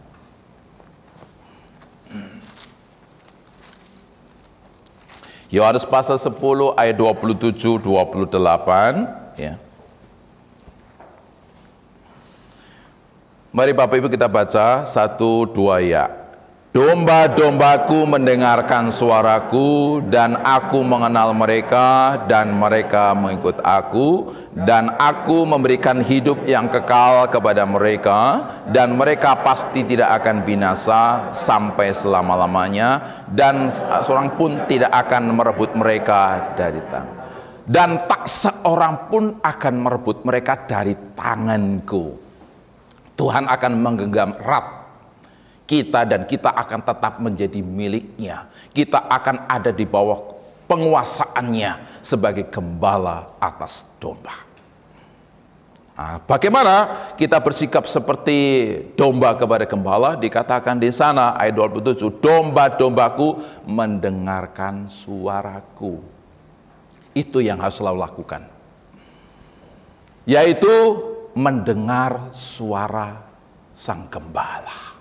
Yohanes pasal 10 ayat 27, 28, ya. Mari Bapak Ibu kita baca 1, 2, ya. Domba-dombaku mendengarkan suaraku, dan aku mengenal mereka, dan mereka mengikut aku, dan aku memberikan hidup yang kekal kepada mereka, dan mereka pasti tidak akan binasa sampai selama-lamanya, dan seorang pun tidak akan merebut mereka dari tangan. Dan tak seorang pun akan merebut mereka dari tanganku. Tuhan akan menggenggam erat kita, dan kita akan tetap menjadi miliknya. Kita akan ada di bawah penguasaannya sebagai gembala atas domba. Nah, bagaimana kita bersikap seperti domba kepada gembala? Dikatakan di sana ayat 27, domba-dombaku mendengarkan suaraku. Itu yang harus selalu lakukan, yaitu mendengar suara sang gembala.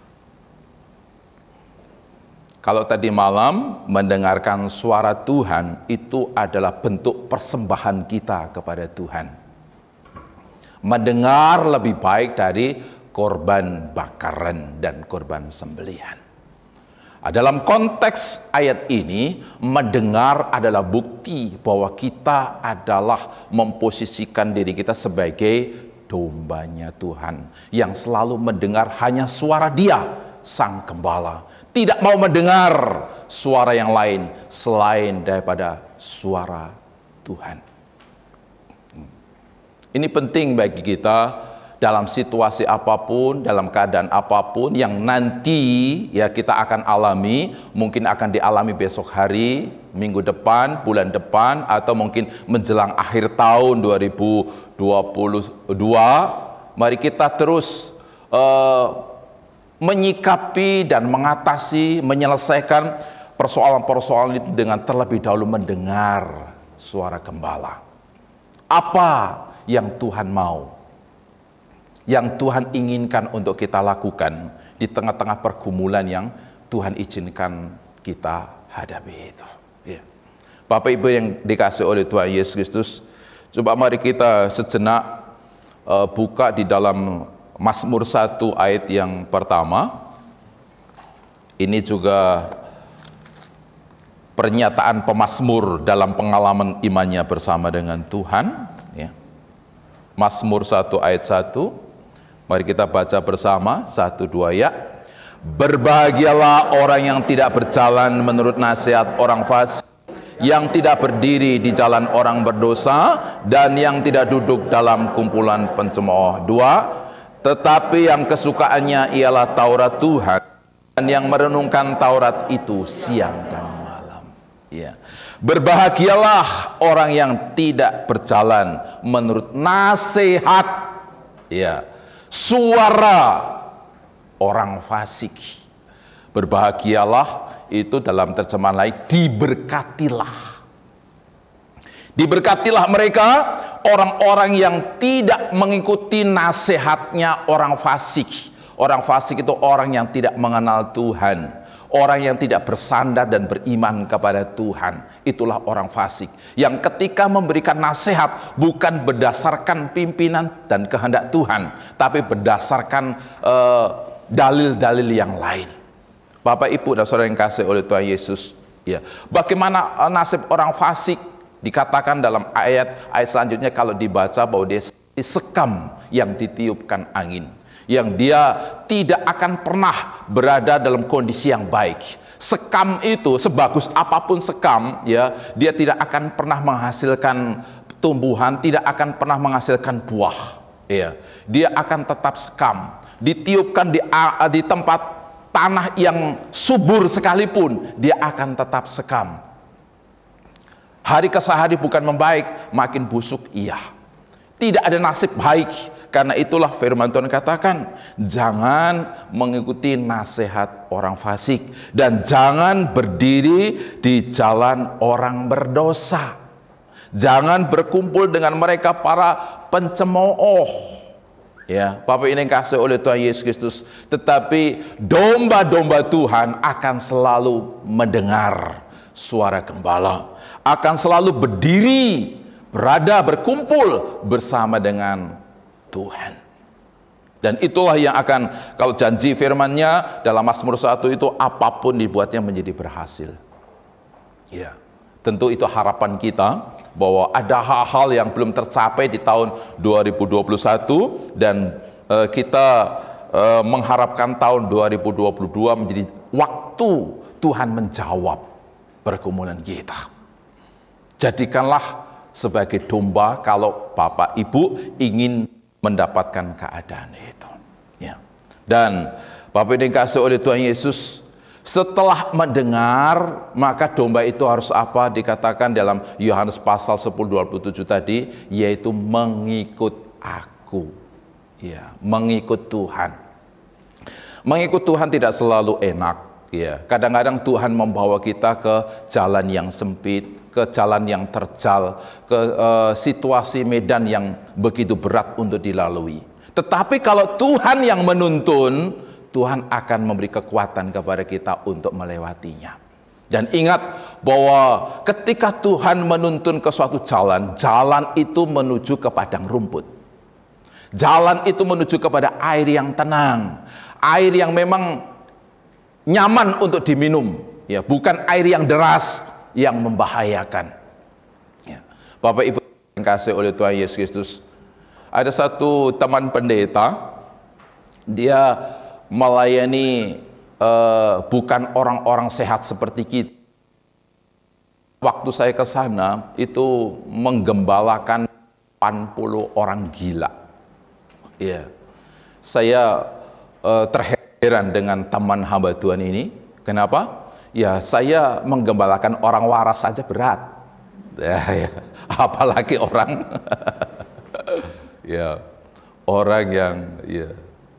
Kalau tadi malam mendengarkan suara Tuhan, itu adalah bentuk persembahan kita kepada Tuhan. Mendengar lebih baik dari korban bakaran dan korban sembelihan. Dalam konteks ayat ini, mendengar adalah bukti bahwa kita adalah memposisikan diri kita sebagai dombanya Tuhan, yang selalu mendengar hanya suara Dia, sang gembala. Tidak mau mendengar suara yang lain selain daripada suara Tuhan. Ini penting bagi kita dalam situasi apapun, dalam keadaan apapun yang nanti ya kita akan alami, mungkin akan dialami besok hari, minggu depan, bulan depan, atau mungkin menjelang akhir tahun 2022. Mari kita terus menyikapi dan mengatasi, menyelesaikan persoalan-persoalan itu dengan terlebih dahulu mendengar suara gembala. Apa yang Tuhan mau, yang Tuhan inginkan untuk kita lakukan di tengah-tengah pergumulan yang Tuhan izinkan kita hadapi itu. Ya. Bapak Ibu yang dikasihi oleh Tuhan Yesus Kristus, coba mari kita sejenak buka di dalam Mazmur 1 ayat yang pertama. Ini juga pernyataan pemazmur dalam pengalaman imannya bersama dengan Tuhan. Ya. Mazmur 1 ayat 1. Mari kita baca bersama, 1, 2 ya. Berbahagialah orang yang tidak berjalan menurut nasihat orang fasik, yang tidak berdiri di jalan orang berdosa, dan yang tidak duduk dalam kumpulan pencemooh. 2. Tetapi yang kesukaannya ialah Taurat Tuhan, dan yang merenungkan Taurat itu siang dan malam. Ya. Berbahagialah orang yang tidak berjalan menurut nasihat, ya, suara orang fasik. Berbahagialah itu dalam terjemahan lain diberkatilah. Diberkatilah mereka orang-orang yang tidak mengikuti nasihatnya orang fasik. Orang fasik itu orang yang tidak mengenal Tuhan, orang yang tidak bersandar dan beriman kepada Tuhan. Itulah orang fasik yang ketika memberikan nasihat bukan berdasarkan pimpinan dan kehendak Tuhan, tapi berdasarkan dalil-dalil yang lain. Bapak Ibu dan saudara yang kasih oleh Tuhan Yesus, ya, bagaimana nasib orang fasik? Dikatakan dalam ayat selanjutnya kalau dibaca bahwa dia sekam yang ditiupkan angin, yang dia tidak akan pernah berada dalam kondisi yang baik. Sekam itu sebagus apapun sekam, ya, dia tidak akan pernah menghasilkan tumbuhan, tidak akan pernah menghasilkan buah. Ya, dia akan tetap sekam, ditiupkan di tempat tanah yang subur sekalipun, dia akan tetap sekam. Hari ke hari bukan membaik, makin busuk iya. Tidak ada nasib baik. Karena itulah firman Tuhan katakan, jangan mengikuti nasihat orang fasik dan jangan berdiri di jalan orang berdosa. Jangan berkumpul dengan mereka para pencemooh. Ya, Bapak ini yang kasih oleh Tuhan Yesus Kristus. Tetapi domba-domba Tuhan akan selalu mendengar suara gembala, akan selalu berdiri, berada, berkumpul bersama dengan Tuhan. Dan itulah yang akan, kalau janji firman-Nya dalam Mazmur 1 itu, apapun dibuatnya menjadi berhasil. Ya, tentu itu harapan kita bahwa ada hal-hal yang belum tercapai di tahun 2021 dan kita mengharapkan tahun 2022 menjadi waktu Tuhan menjawab pergumulan kita. Jadikanlah sebagai domba kalau Bapak Ibu ingin mendapatkan keadaan itu. Ya. Dan Bapak Ibu dikasih oleh Tuhan Yesus, setelah mendengar, maka domba itu harus apa? Dikatakan dalam Yohanes pasal 10:27 tadi, yaitu mengikut Aku. aku. Ya, mengikut Tuhan. Mengikut Tuhan tidak selalu enak, ya. Kadang-kadang Tuhan membawa kita ke jalan yang sempit, ke jalan yang terjal, ke situasi medan yang begitu berat untuk dilalui. Tetapi kalau Tuhan yang menuntun, Tuhan akan memberi kekuatan kepada kita untuk melewatinya. Dan ingat bahwa ketika Tuhan menuntun ke suatu jalan, jalan itu menuju ke padang rumput. Jalan itu menuju kepada air yang tenang. Air yang memang nyaman untuk diminum, ya, bukan air yang deras yang membahayakan. Ya. Bapak Ibu yang kasih oleh Tuhan Yesus Kristus, ada satu teman pendeta, dia melayani bukan orang-orang sehat seperti kita. Waktu saya ke sana itu menggembalakan 80 orang gila. Ya, saya terheran dengan teman hamba Tuhan ini. Kenapa? Ya, saya menggembalakan orang waras saja berat. Ya, apalagi orang ya, orang yang ya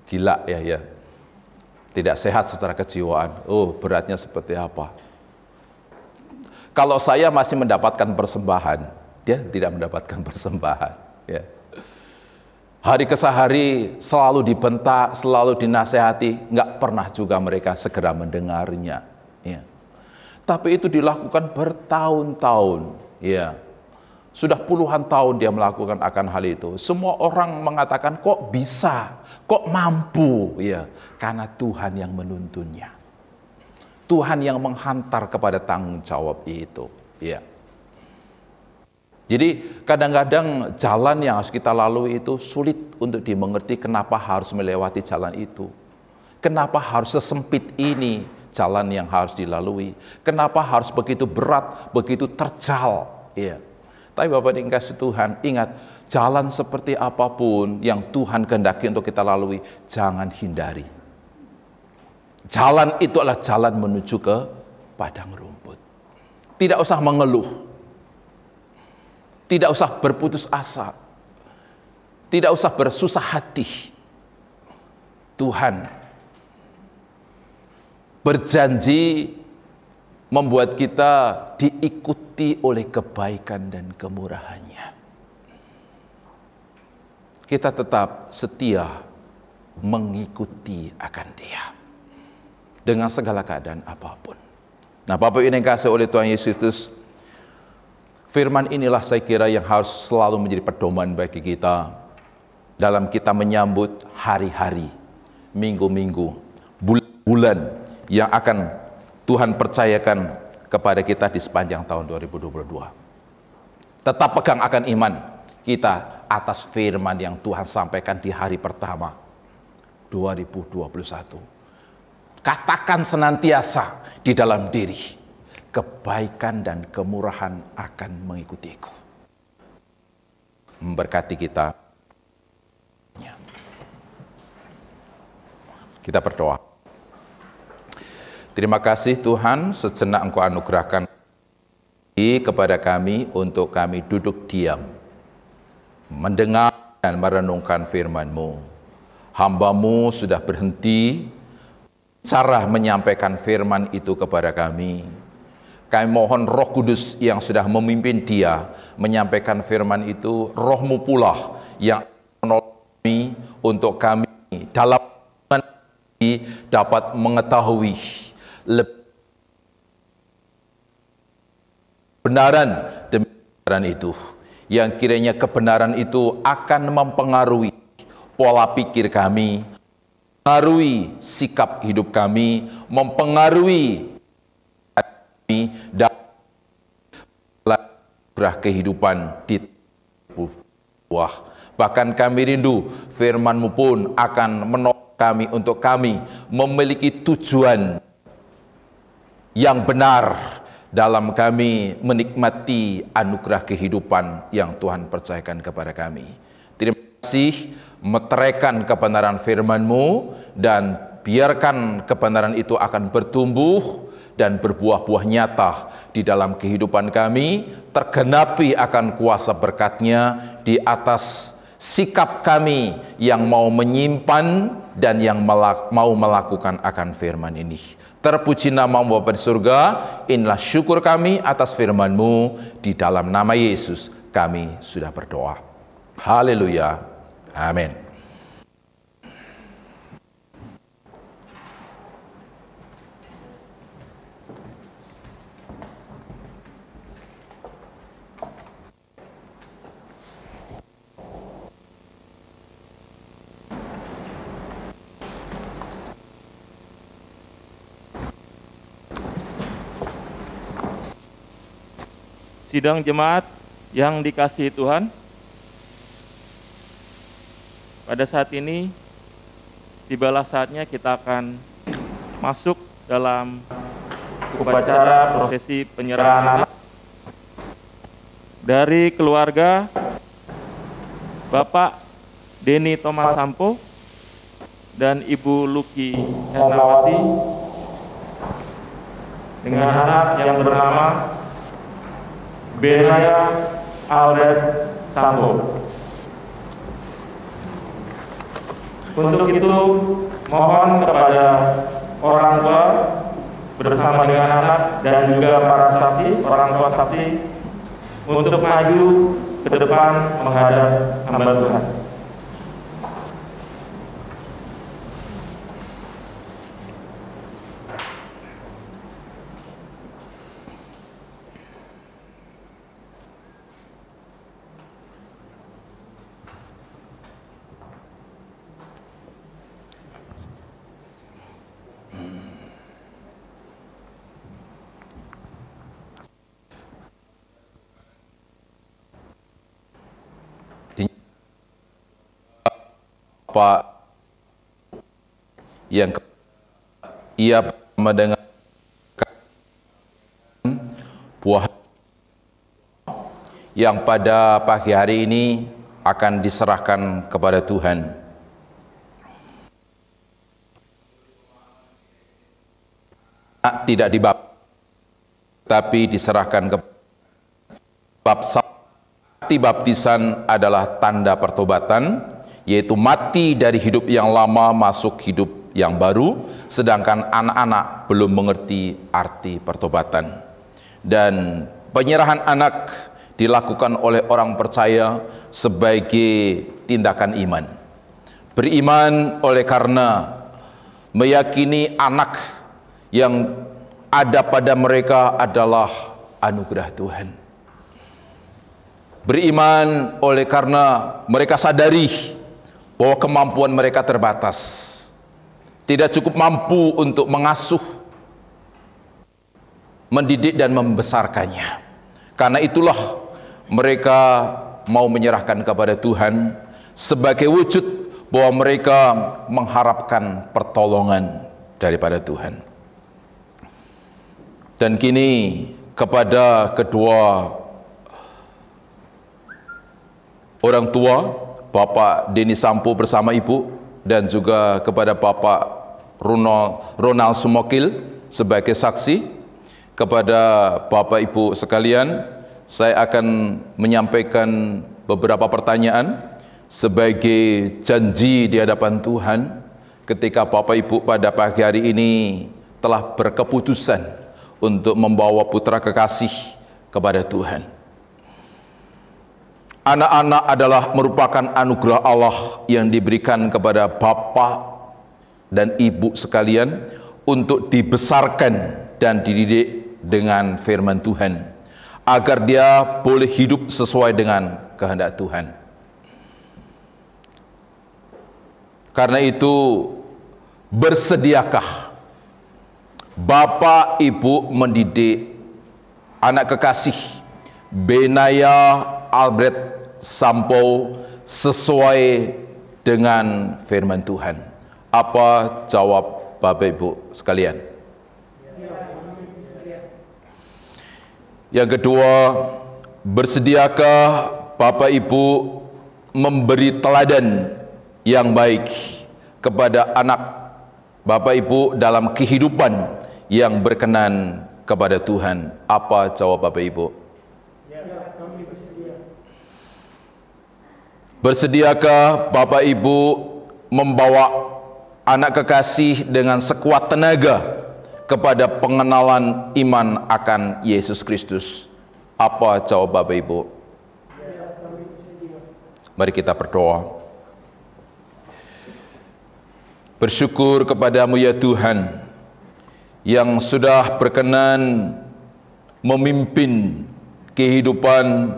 gila ya, tidak sehat secara kejiwaan. Oh, beratnya seperti apa? Kalau saya masih mendapatkan persembahan, dia tidak mendapatkan persembahan. Ya. Hari ke hari selalu dibentak, selalu dinasehati, nggak pernah juga mereka segera mendengarnya. Ya. Tapi itu dilakukan bertahun-tahun. Ya. Sudah puluhan tahun dia melakukan akan hal itu. Semua orang mengatakan kok bisa, kok mampu. Ya. Karena Tuhan yang menuntunnya. Tuhan yang menghantar kepada tanggung jawab itu. Ya. Jadi kadang-kadang jalan yang harus kita lalui itu sulit untuk dimengerti kenapa harus melewati jalan itu. Kenapa harus sesempit ini jalan yang harus dilalui. Kenapa harus begitu berat, begitu terjal. Ya. Tapi Bapak dikasih Tuhan, ingat, jalan seperti apapun yang Tuhan kehendaki untuk kita lalui, jangan hindari. Jalan itu adalah jalan menuju ke padang rumput. Tidak usah mengeluh. Tidak usah berputus asa. Tidak usah bersusah hati. Tuhan berjanji membuat kita diikuti oleh kebaikan dan kemurahannya. Kita tetap setia mengikuti akan Dia dengan segala keadaan apapun. Nah, Bapak Ibu yang kasih oleh Tuhan Yesus, firman inilah saya kira yang harus selalu menjadi pedoman bagi kita dalam kita menyambut hari-hari, minggu-minggu, bulan-bulan yang akan Tuhan percayakan kepada kita di sepanjang tahun 2022. Tetap pegang akan iman kita atas firman yang Tuhan sampaikan di hari pertama 2021. Katakan senantiasa di dalam diri, kebaikan dan kemurahan akan mengikutiku. Memberkati kita. Kita berdoa. Terima kasih Tuhan, sejenak Engkau anugerahkan kepada kami untuk kami duduk diam, mendengar dan merenungkan firman-Mu. Hamba-Mu sudah berhenti cara menyampaikan firman itu kepada kami. Kami mohon Roh Kudus yang sudah memimpin dia menyampaikan firman itu, Roh-Mu pula yang menolong kami untuk kami dalam dapat mengetahui kebenaran demi kebenaran itu, yang kiranya kebenaran itu akan mempengaruhi pola pikir kami, mempengaruhi sikap hidup kami, mempengaruhi kami dalam kehidupan di bawah. Bahkan kami rindu firman-Mu pun akan menolong kami untuk kami memiliki tujuan yang benar dalam kami menikmati anugerah kehidupan yang Tuhan percayakan kepada kami. Terima kasih, meteraikan kebenaran firman-Mu dan biarkan kebenaran itu akan bertumbuh dan berbuah-buah nyata di dalam kehidupan kami, tergenapi akan kuasa berkat-Nya di atas sikap kami yang mau menyimpan dan yang mau melakukan akan firman ini. Terpuji namamu Bapa di surga, inilah syukur kami atas firman-Mu, di dalam nama Yesus kami sudah berdoa. Haleluya, amin. Sidang jemaat yang dikasihi Tuhan, pada saat ini tibalah saatnya kita akan masuk dalam upacara prosesi penyerahan anak dari keluarga Bapak Denny Thomas Sampo dan Ibu Luki Hernawati dengan anak yang bernama Benaya Albert Sampo. Untuk itu, mohon kepada orang tua bersama dengan anak dan juga para saksi, orang tua saksi, untuk maju ke depan menghadap hamba Tuhan. Pak yang ia mendengar buah yang pada pagi hari ini akan diserahkan kepada Tuhan. Tidak dibaptis, tapi diserahkan ke baptisan adalah tanda pertobatan, yaitu mati dari hidup yang lama masuk hidup yang baru, sedangkan anak-anak belum mengerti arti pertobatan. Dan penyerahan anak dilakukan oleh orang percaya sebagai tindakan iman. Beriman oleh karena meyakini anak yang ada pada mereka adalah anugerah Tuhan. Beriman oleh karena mereka sadari bahwa kemampuan mereka terbatas, tidak cukup mampu untuk mengasuh, mendidik dan membesarkannya. Karena itulah mereka mau menyerahkan kepada Tuhan sebagai wujud bahwa mereka mengharapkan pertolongan daripada Tuhan. Dan kini kepada kedua orang tua, Bapak Denny Sampo bersama Ibu, dan juga kepada Bapak Ronald Sumokil sebagai saksi, kepada Bapak Ibu sekalian, saya akan menyampaikan beberapa pertanyaan sebagai janji di hadapan Tuhan ketika Bapak Ibu pada pagi hari ini telah berkeputusan untuk membawa putra kekasih kepada Tuhan. Anak-anak adalah merupakan anugerah Allah yang diberikan kepada Bapak dan Ibu sekalian untuk dibesarkan dan dididik dengan firman Tuhan, agar dia boleh hidup sesuai dengan kehendak Tuhan. Karena itu, bersediakah Bapak Ibu mendidik anak kekasih Benaya Albert Sampo sesuai dengan firman Tuhan? Apa jawab Bapak Ibu sekalian? Yang kedua, bersediakah Bapak Ibu memberi teladan yang baik kepada anak Bapak Ibu dalam kehidupan yang berkenan kepada Tuhan? Apa jawab Bapak Ibu? Bersediakah Bapak Ibu membawa anak kekasih dengan sekuat tenaga kepada pengenalan iman akan Yesus Kristus? Apa jawab Bapak Ibu? Mari kita berdoa. Bersyukur kepadamu ya Tuhan, yang sudah berkenan memimpin kehidupan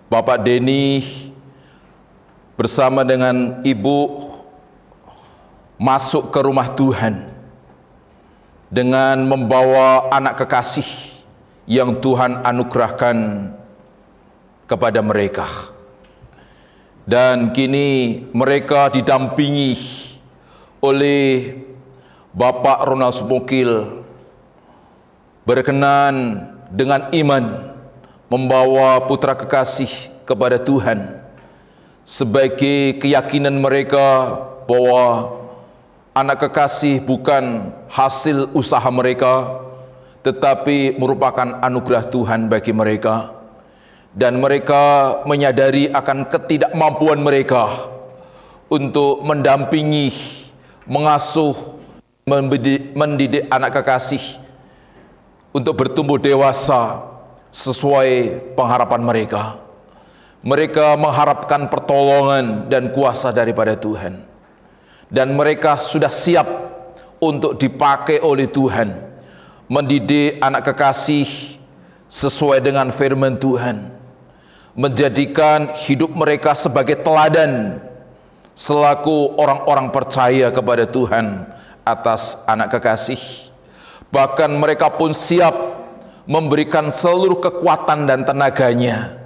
Bapak Denny bersama dengan Ibu masuk ke rumah Tuhan dengan membawa anak kekasih yang Tuhan anugerahkan kepada mereka. Dan kini mereka didampingi oleh Bapak Ronald Sumokil, berkenan dengan iman membawa putra kekasih kepada Tuhan sebagai keyakinan mereka bahwa anak kekasih bukan hasil usaha mereka, tetapi merupakan anugerah Tuhan bagi mereka. Dan mereka menyadari akan ketidakmampuan mereka untuk mendampingi, mengasuh, mendidik anak kekasih untuk bertumbuh dewasa sesuai pengharapan mereka. Mereka mengharapkan pertolongan dan kuasa daripada Tuhan. Dan mereka sudah siap untuk dipakai oleh Tuhan, mendidik anak kekasih sesuai dengan firman Tuhan, menjadikan hidup mereka sebagai teladan selaku orang-orang percaya kepada Tuhan atas anak kekasih. Bahkan mereka pun siap memberikan seluruh kekuatan dan tenaganya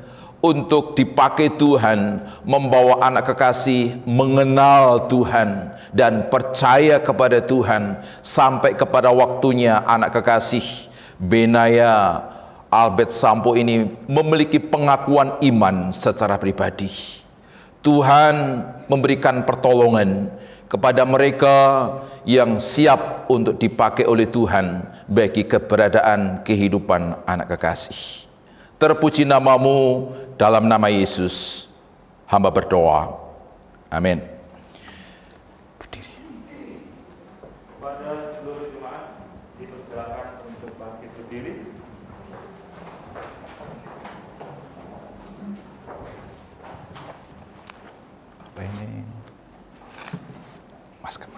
untuk dipakai Tuhan, membawa anak kekasih mengenal Tuhan dan percaya kepada Tuhan sampai kepada waktunya anak kekasih Benaya Albert Sampo ini memiliki pengakuan iman secara pribadi. Tuhan memberikan pertolongan kepada mereka yang siap untuk dipakai oleh Tuhan bagi keberadaan kehidupan anak kekasih. Terpuji namamu, dalam nama Yesus hamba berdoa. Amin. Pada seluruh jemaat dipersilakan untuk bangkit berdiri. Apa ini? Masker.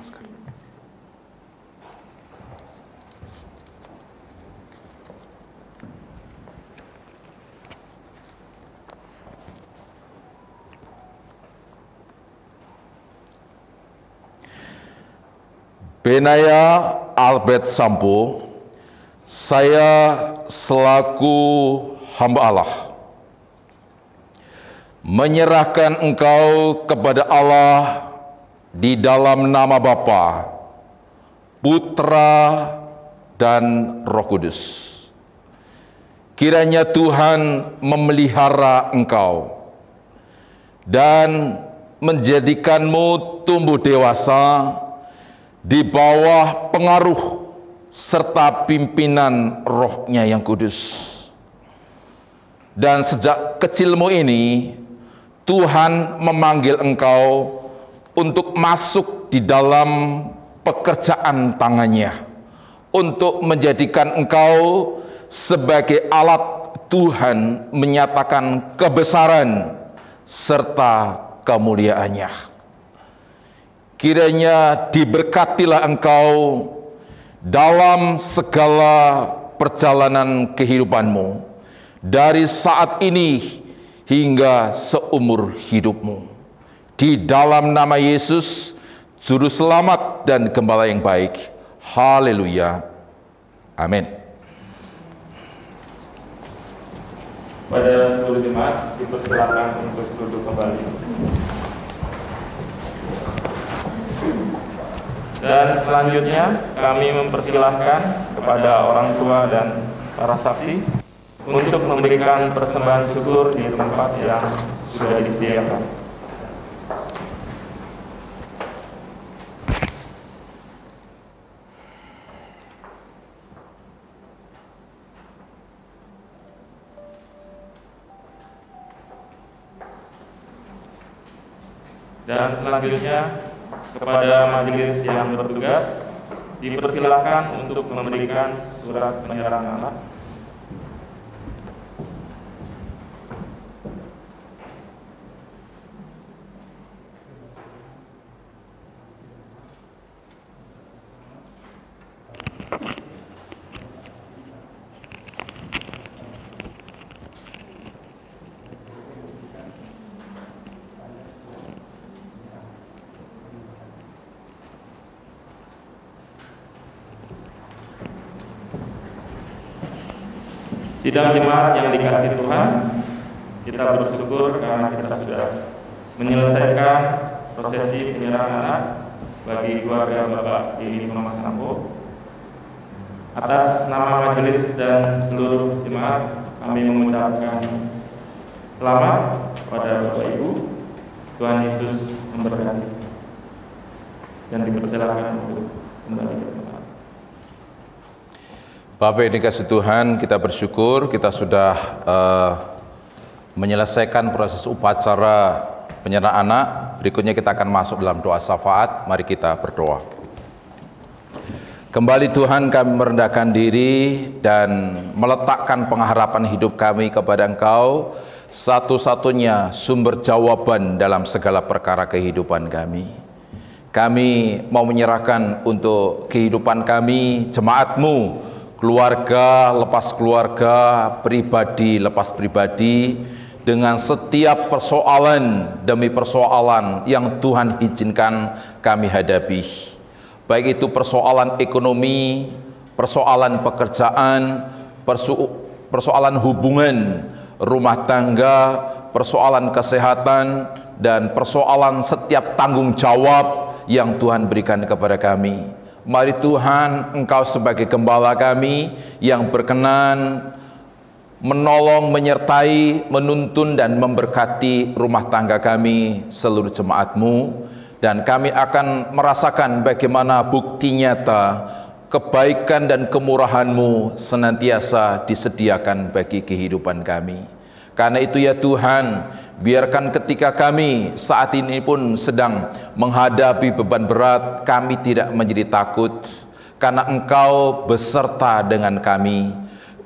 Benaya Albert Sampo, saya selaku hamba Allah menyerahkan engkau kepada Allah di dalam nama Bapa, Putra, dan Roh Kudus. Kiranya Tuhan memelihara engkau dan menjadikanmu tumbuh dewasa di bawah pengaruh serta pimpinan Roh-Nya yang kudus. Dan sejak kecilmu ini, Tuhan memanggil engkau untuk masuk di dalam pekerjaan tangannya, untuk menjadikan engkau sebagai alat Tuhan menyatakan kebesaran serta kemuliaannya. Kiranya diberkatilah engkau dalam segala perjalanan kehidupanmu, dari saat ini hingga seumur hidupmu. Di dalam nama Yesus, Juru Selamat dan Gembala yang baik. Haleluya. Amin. Pada seluruh jemaat dipersilakan untuk duduk kembali. Dan selanjutnya kami mempersilahkan kepada orang tua dan para saksi untuk memberikan persembahan syukur di tempat yang sudah disediakan. Dan selanjutnya kepada majelis yang bertugas dipersilakan untuk memberikan surat penyerahan anak. Sidang jemaat yang dikasihi Tuhan, kita bersyukur karena kita sudah menyelesaikan prosesi penyerahan anak bagi keluarga Bapak Dini Thomas Sampo. Atas nama majelis dan seluruh jemaat, kami mengucapkan selamat kepada Bapak Ibu. Tuhan Yesus memberkati. Dan dipersilakan untuk kembali ke tempat. Bapak yang dikasihi Tuhan, kita bersyukur kita sudah menyelesaikan proses upacara penyerahan anak. Berikutnya kita akan masuk dalam doa syafaat. Mari kita berdoa. Kembali Tuhan, kami merendahkan diri dan meletakkan pengharapan hidup kami kepada Engkau, satu-satunya sumber jawaban dalam segala perkara kehidupan kami. Kami mau menyerahkan untuk kehidupan kami, jemaat-Mu, keluarga lepas keluarga, pribadi lepas pribadi, dengan setiap persoalan demi persoalan yang Tuhan izinkan kami hadapi. Baik itu persoalan ekonomi, persoalan pekerjaan, persoalan hubungan rumah tangga, persoalan kesehatan, dan persoalan setiap tanggung jawab yang Tuhan berikan kepada kami. Mari Tuhan, Engkau sebagai gembala kami yang berkenan menolong, menyertai, menuntun dan memberkati rumah tangga kami, seluruh jemaat-Mu, dan kami akan merasakan bagaimana bukti nyata kebaikan dan kemurahan-Mu senantiasa disediakan bagi kehidupan kami. Karena itu ya Tuhan, biarkan ketika kami saat ini pun sedang menghadapi beban berat, kami tidak menjadi takut, karena Engkau beserta dengan kami.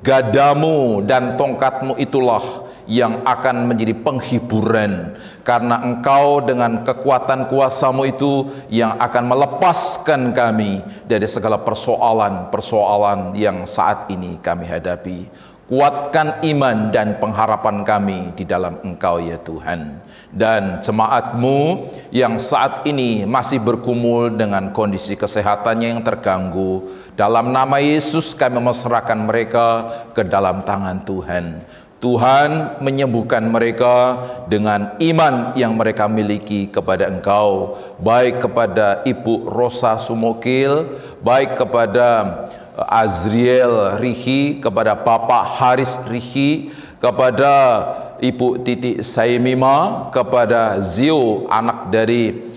Gadamu dan tongkatmu itulah yang akan menjadi penghiburan, karena Engkau dengan kekuatan kuasa-Mu itu yang akan melepaskan kami dari segala persoalan-persoalan yang saat ini kami hadapi. Kuatkan iman dan pengharapan kami di dalam Engkau ya Tuhan. Dan jemaat-Mu yang saat ini masih bergumul dengan kondisi kesehatannya yang terganggu, dalam nama Yesus kami menyerahkan mereka ke dalam tangan Tuhan. Tuhan menyembuhkan mereka dengan iman yang mereka miliki kepada Engkau, baik kepada Ibu Rosa Sumokil, baik kepada Azriel Rihi, kepada Bapak Haris Rihi, kepada Ibu Titi Saimima, kepada Zio anak dari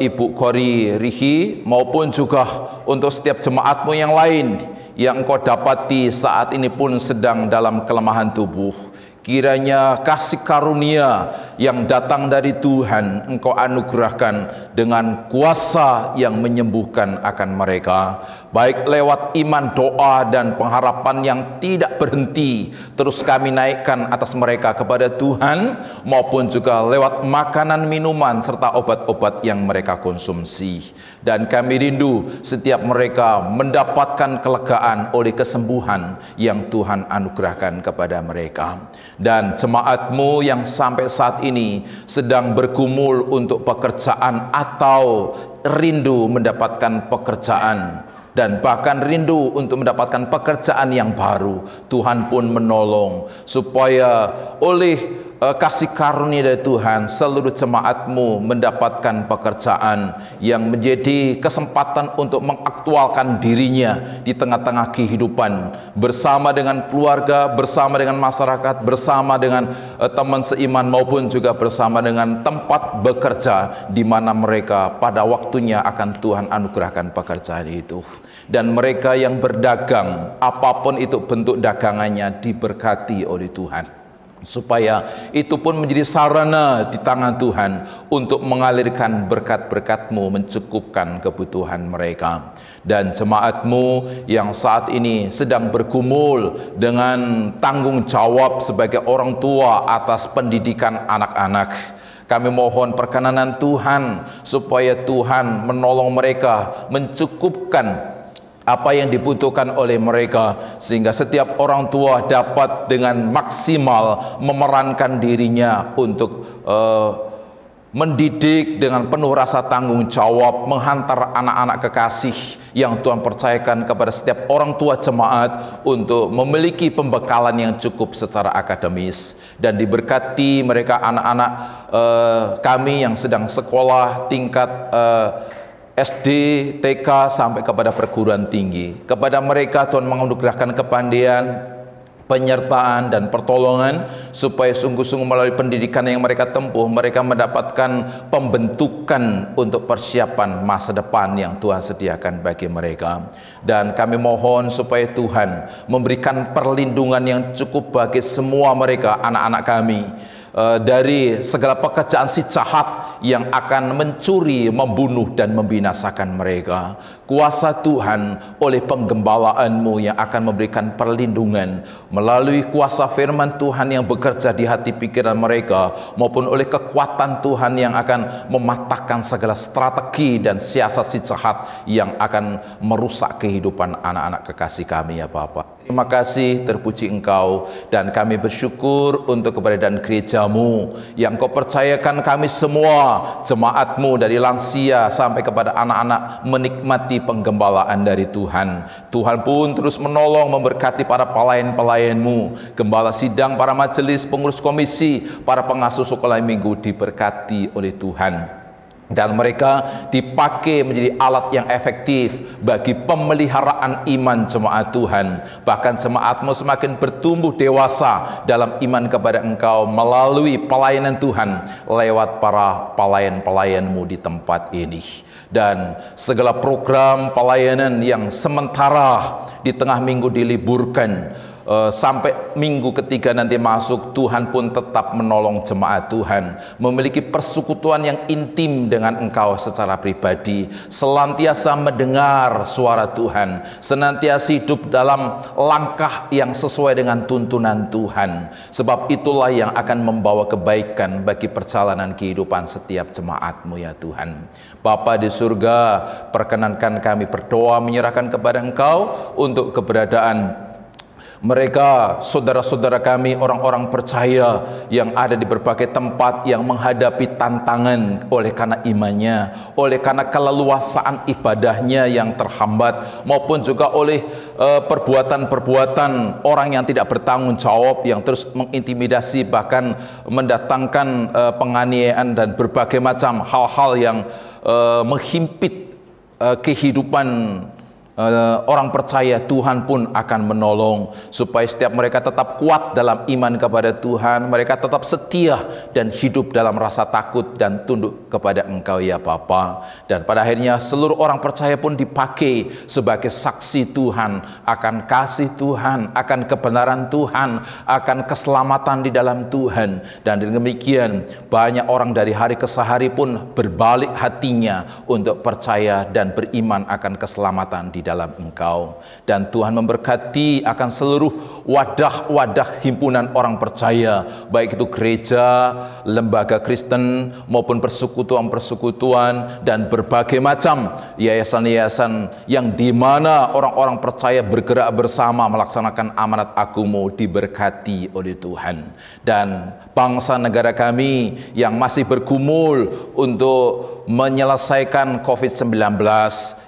Ibu Kori Rihi, maupun juga untuk setiap jemaat-Mu yang lain yang Engkau dapati saat ini pun sedang dalam kelemahan tubuh. Kiranya kasih karunia yang datang dari Tuhan Engkau anugerahkan dengan kuasa yang menyembuhkan akan mereka, baik lewat iman, doa, dan pengharapan yang tidak berhenti terus kami naikkan atas mereka kepada Tuhan, maupun juga lewat makanan, minuman, serta obat-obat yang mereka konsumsi. Dan kami rindu setiap mereka mendapatkan kelegaan oleh kesembuhan yang Tuhan anugerahkan kepada mereka. Dan jemaat-Mu yang sampai saat ini sedang bergumul untuk pekerjaan atau rindu mendapatkan pekerjaan, dan bahkan rindu untuk mendapatkan pekerjaan yang baru, Tuhan pun menolong supaya oleh kasih karunia dari Tuhan seluruh jemaat-Mu mendapatkan pekerjaan yang menjadi kesempatan untuk mengaktualkan dirinya di tengah-tengah kehidupan, bersama dengan keluarga, bersama dengan masyarakat, bersama dengan teman seiman, maupun juga bersama dengan tempat bekerja di mana mereka pada waktunya akan Tuhan anugerahkan pekerjaan itu. Dan mereka yang berdagang, apapun itu bentuk dagangannya, diberkati oleh Tuhan. supaya itu pun menjadi sarana di tangan Tuhan untuk mengalirkan berkat-berkat-Mu, mencukupkan kebutuhan mereka. Dan jemaat-Mu yang saat ini sedang bergumul dengan tanggung jawab sebagai orang tua atas pendidikan anak-anak, kami mohon perkenanan Tuhan supaya Tuhan menolong mereka, mencukupkan apa yang dibutuhkan oleh mereka, sehingga setiap orang tua dapat dengan maksimal memerankan dirinya untuk mendidik dengan penuh rasa tanggung jawab, menghantar anak-anak kekasih yang Tuhan percayakan kepada setiap orang tua jemaat untuk memiliki pembekalan yang cukup secara akademis. Dan diberkati mereka anak-anak kami yang sedang sekolah tingkat SD, TK sampai kepada perguruan tinggi. Kepada mereka Tuhan menganugerahkan kepandaian, penyertaan dan pertolongan, supaya sungguh-sungguh melalui pendidikan yang mereka tempuh, mereka mendapatkan pembentukan untuk persiapan masa depan yang Tuhan sediakan bagi mereka. Dan kami mohon supaya Tuhan memberikan perlindungan yang cukup bagi semua mereka, anak-anak kami, dari segala pekerjaan si jahat yang akan mencuri, membunuh dan membinasakan mereka. Kuasa Tuhan oleh penggembalaan-Mu yang akan memberikan perlindungan melalui kuasa firman Tuhan yang bekerja di hati pikiran mereka, maupun oleh kekuatan Tuhan yang akan mematahkan segala strategi dan siasat si jahat yang akan merusak kehidupan anak-anak kekasih kami, ya Bapa. Terima kasih, terpuji Engkau, dan kami bersyukur untuk keberadaan gereja-Mu yang Kau percayakan kami semua, jemaat-Mu dari lansia sampai kepada anak-anak, menikmati penggembalaan dari Tuhan. Tuhan pun terus menolong, memberkati para pelayan-pelayan-Mu, gembala sidang, para majelis, pengurus komisi, para pengasuh sekolah minggu, diberkati oleh Tuhan. Dan mereka dipakai menjadi alat yang efektif bagi pemeliharaan iman jemaat Tuhan. Bahkan jemaat-Mu semakin bertumbuh dewasa dalam iman kepada Engkau melalui pelayanan Tuhan lewat para pelayan-pelayan-Mu di tempat ini. Dan segala program pelayanan yang sementara di tengah minggu diliburkan, sampai minggu ketiga nanti masuk, Tuhan pun tetap menolong jemaat Tuhan memiliki persekutuan yang intim dengan Engkau secara pribadi, senantiasa mendengar suara Tuhan, senantiasa hidup dalam langkah yang sesuai dengan tuntunan Tuhan. Sebab itulah yang akan membawa kebaikan bagi perjalanan kehidupan setiap jemaat-Mu, ya Tuhan. Bapa di surga, perkenankan kami berdoa menyerahkan kepada Engkau untuk keberadaan mereka, saudara-saudara kami, orang-orang percaya yang ada di berbagai tempat yang menghadapi tantangan oleh karena imannya, oleh karena keleluasaan ibadahnya yang terhambat, maupun juga oleh perbuatan-perbuatan orang yang tidak bertanggung jawab, yang terus mengintimidasi, bahkan mendatangkan penganiayaan dan berbagai macam hal-hal yang menghimpit kehidupan orang percaya. Tuhan pun akan menolong supaya setiap mereka tetap kuat dalam iman kepada Tuhan, mereka tetap setia dan hidup dalam rasa takut dan tunduk kepada Engkau, ya Bapa. Dan pada akhirnya seluruh orang percaya pun dipakai sebagai saksi Tuhan akan kasih Tuhan, akan kebenaran Tuhan, akan keselamatan di dalam Tuhan. Dan dengan demikian banyak orang dari hari ke hari pun berbalik hatinya untuk percaya dan beriman akan keselamatan di dalam Engkau. Dan Tuhan memberkati akan seluruh wadah-wadah himpunan orang percaya, baik itu gereja, lembaga Kristen, maupun persekutuan-persekutuan dan berbagai macam yayasan-yayasan yang dimana orang-orang percaya bergerak bersama melaksanakan amanat agung-Mu, diberkati oleh Tuhan. Dan bangsa negara kami yang masih bergumul untuk menyelesaikan COVID-19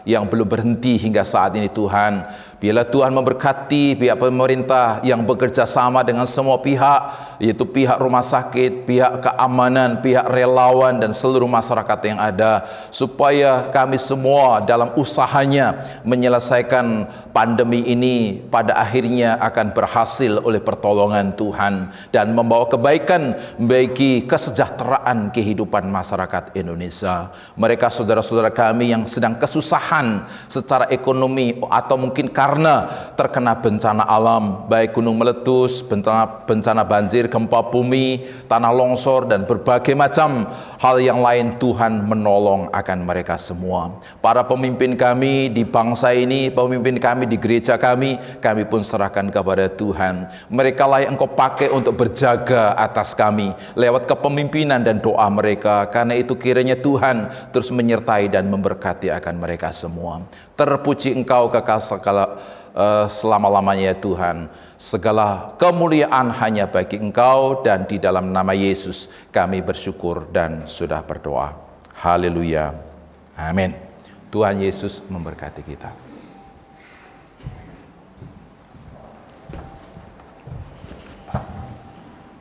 yang belum berhenti hingga saat ini, Tuhan, biarlah Tuhan memberkati pihak pemerintah yang bekerja sama dengan semua pihak, yaitu pihak rumah sakit, pihak keamanan, pihak relawan, dan seluruh masyarakat yang ada, supaya kami semua dalam usahanya menyelesaikan pandemi ini pada akhirnya akan berhasil oleh pertolongan Tuhan dan membawa kebaikan bagi kesejahteraan kehidupan masyarakat Indonesia. Mereka saudara-saudara kami yang sedang kesusahan secara ekonomi atau mungkin karena karena terkena bencana alam, baik gunung meletus, bencana banjir, gempa bumi, tanah longsor, dan berbagai macam hal yang lain. Tuhan menolong akan mereka semua. Para pemimpin kami di bangsa ini, pemimpin kami di gereja kami pun serahkan kepada Tuhan. Mereka lah yang Engkau pakai untuk berjaga atas kami lewat kepemimpinan dan doa mereka. Karena itu kiranya Tuhan terus menyertai dan memberkati akan mereka semua. Terpuji Engkau kekal selama-lamanya ya Tuhan. Segala kemuliaan hanya bagi Engkau, dan di dalam nama Yesus kami bersyukur dan sudah berdoa. Haleluya. Amin. Tuhan Yesus memberkati kita.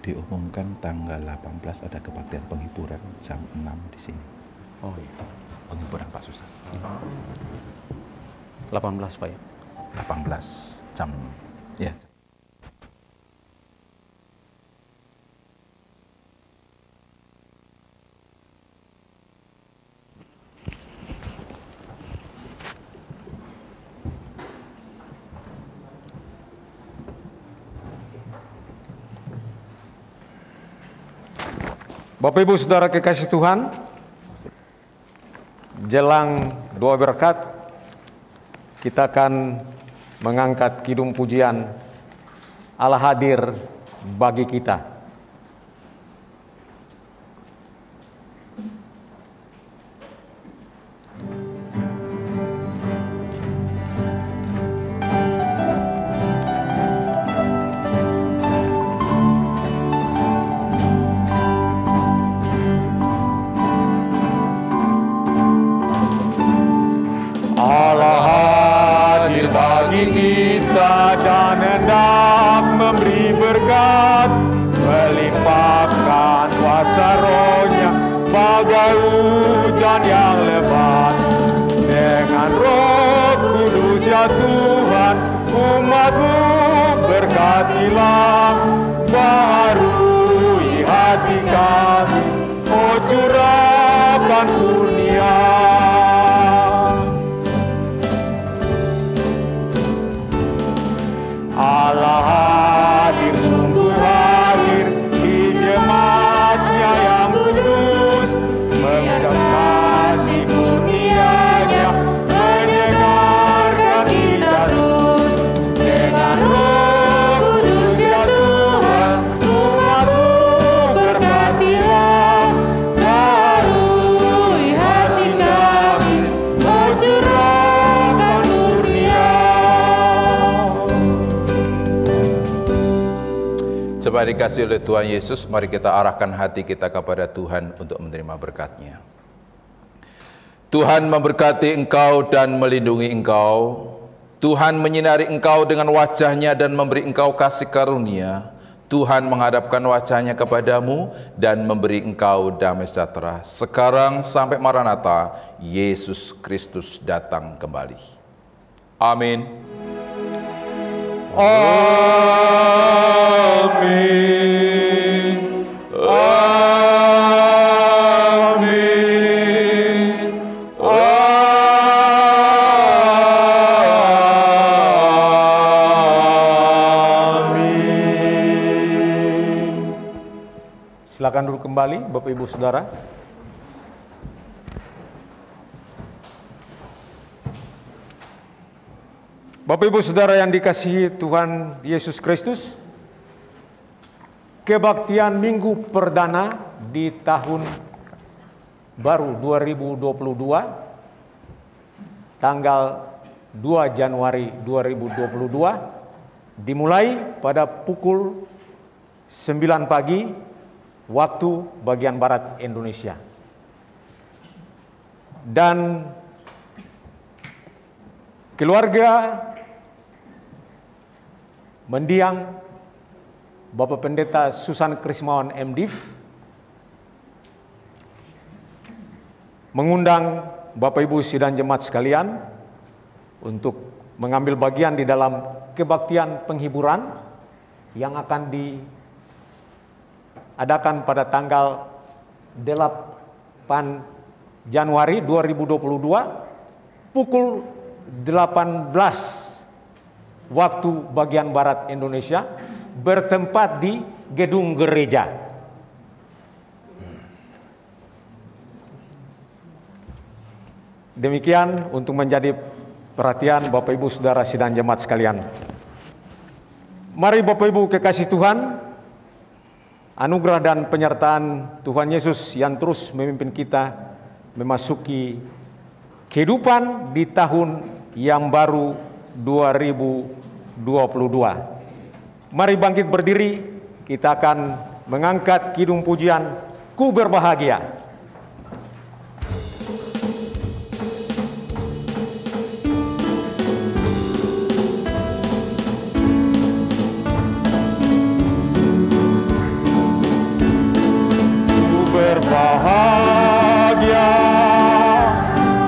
Diumumkan tanggal 18 ada kebaktian penghiburan jam 6 di sini. Oh iya. Penghiburan Pak Susan. 18 Pak ya? 18 jam ya. Bapak Ibu Saudara kekasih Tuhan, jelang doa berkat, kita akan mengangkat kidung pujian Allah hadir bagi kita. Dan hendak memberi berkat, melimpahkan kuasa Roh-Nya bagai hujan yang lebat. Dengan Roh Kudus ya Tuhan, umat-Mu berkatilah, baharui hati kami, oh curahkan kurnia. Allah hadir, sungguh hadir di jemaat-Nya yang kudus, mengundang kasih kurnia-Nya, mendengarkan kita terus. Dengan Roh Kudus ya Tuhan, umat-Mu berkatilah, baharui hati kami, oh curahkan kurnia. Coba dikasih oleh Tuhan Yesus, mari kita arahkan hati kita kepada Tuhan untuk menerima berkat-Nya. Tuhan memberkati engkau dan melindungi engkau. Tuhan menyinari engkau dengan wajah-Nya dan memberi engkau kasih karunia. Tuhan menghadapkan wajah-Nya kepadamu dan memberi engkau damai sejahtera. Sekarang sampai Maranatha, Yesus Kristus datang kembali. Amin. Amin. Amin. Amin. Silakan duduk kembali Bapak Ibu Saudara. Bapak Ibu Saudara yang dikasihi Tuhan Yesus Kristus, kebaktian minggu perdana di tahun baru 2022, tanggal 2 Januari 2022, dimulai pada pukul 9 pagi waktu bagian Barat Indonesia. Dan keluarga mendiang Bapak Pendeta Susan Krismawan MDiv mengundang Bapak Ibu sidang jemaat sekalian untuk mengambil bagian di dalam kebaktian penghiburan yang akan diadakan pada tanggal 8 Januari 2022 pukul 18 waktu bagian barat Indonesia, bertempat di gedung gereja. Demikian untuk menjadi perhatian Bapak Ibu Saudara sidang jemaat sekalian. Mari Bapak Ibu kekasih Tuhan, anugerah dan penyertaan Tuhan Yesus yang terus memimpin kita memasuki kehidupan di tahun yang baru 2022. Mari bangkit berdiri, kita akan mengangkat kidung pujian Ku Berbahagia. Berbahagia,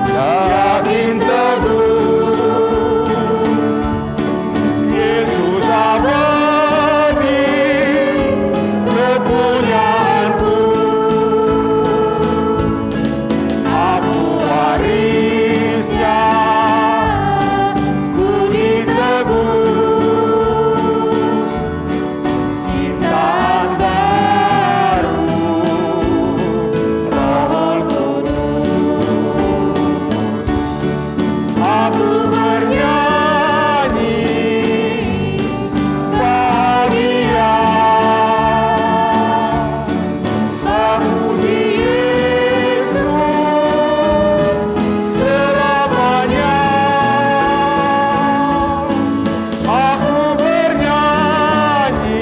yakin teguh, Yesus abadi, kepunyaanku. Aku warisnya, ku ditebus, ciptaan baru. Aku bernyanyi bahagia, memuji Yesus selamanya. Aku bernyanyi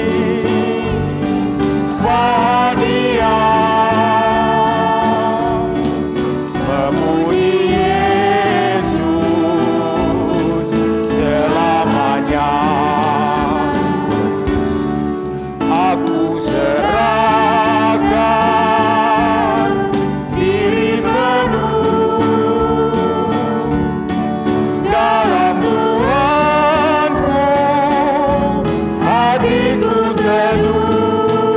bahagia, memuji aku serahkan diri penuh dalam Tuhanku, hatiku teduh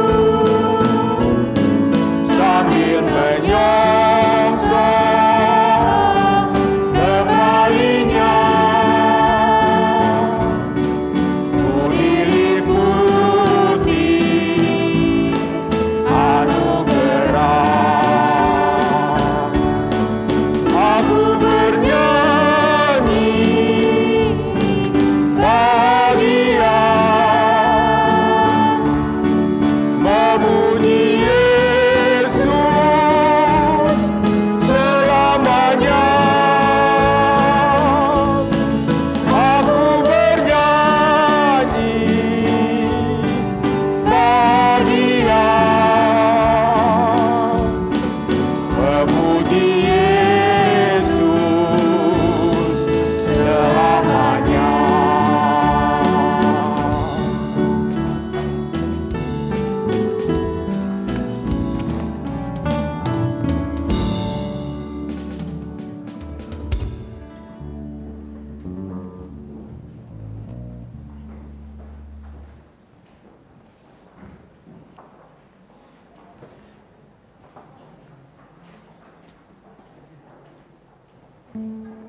sambil menyongsong kembalinya. Thank you.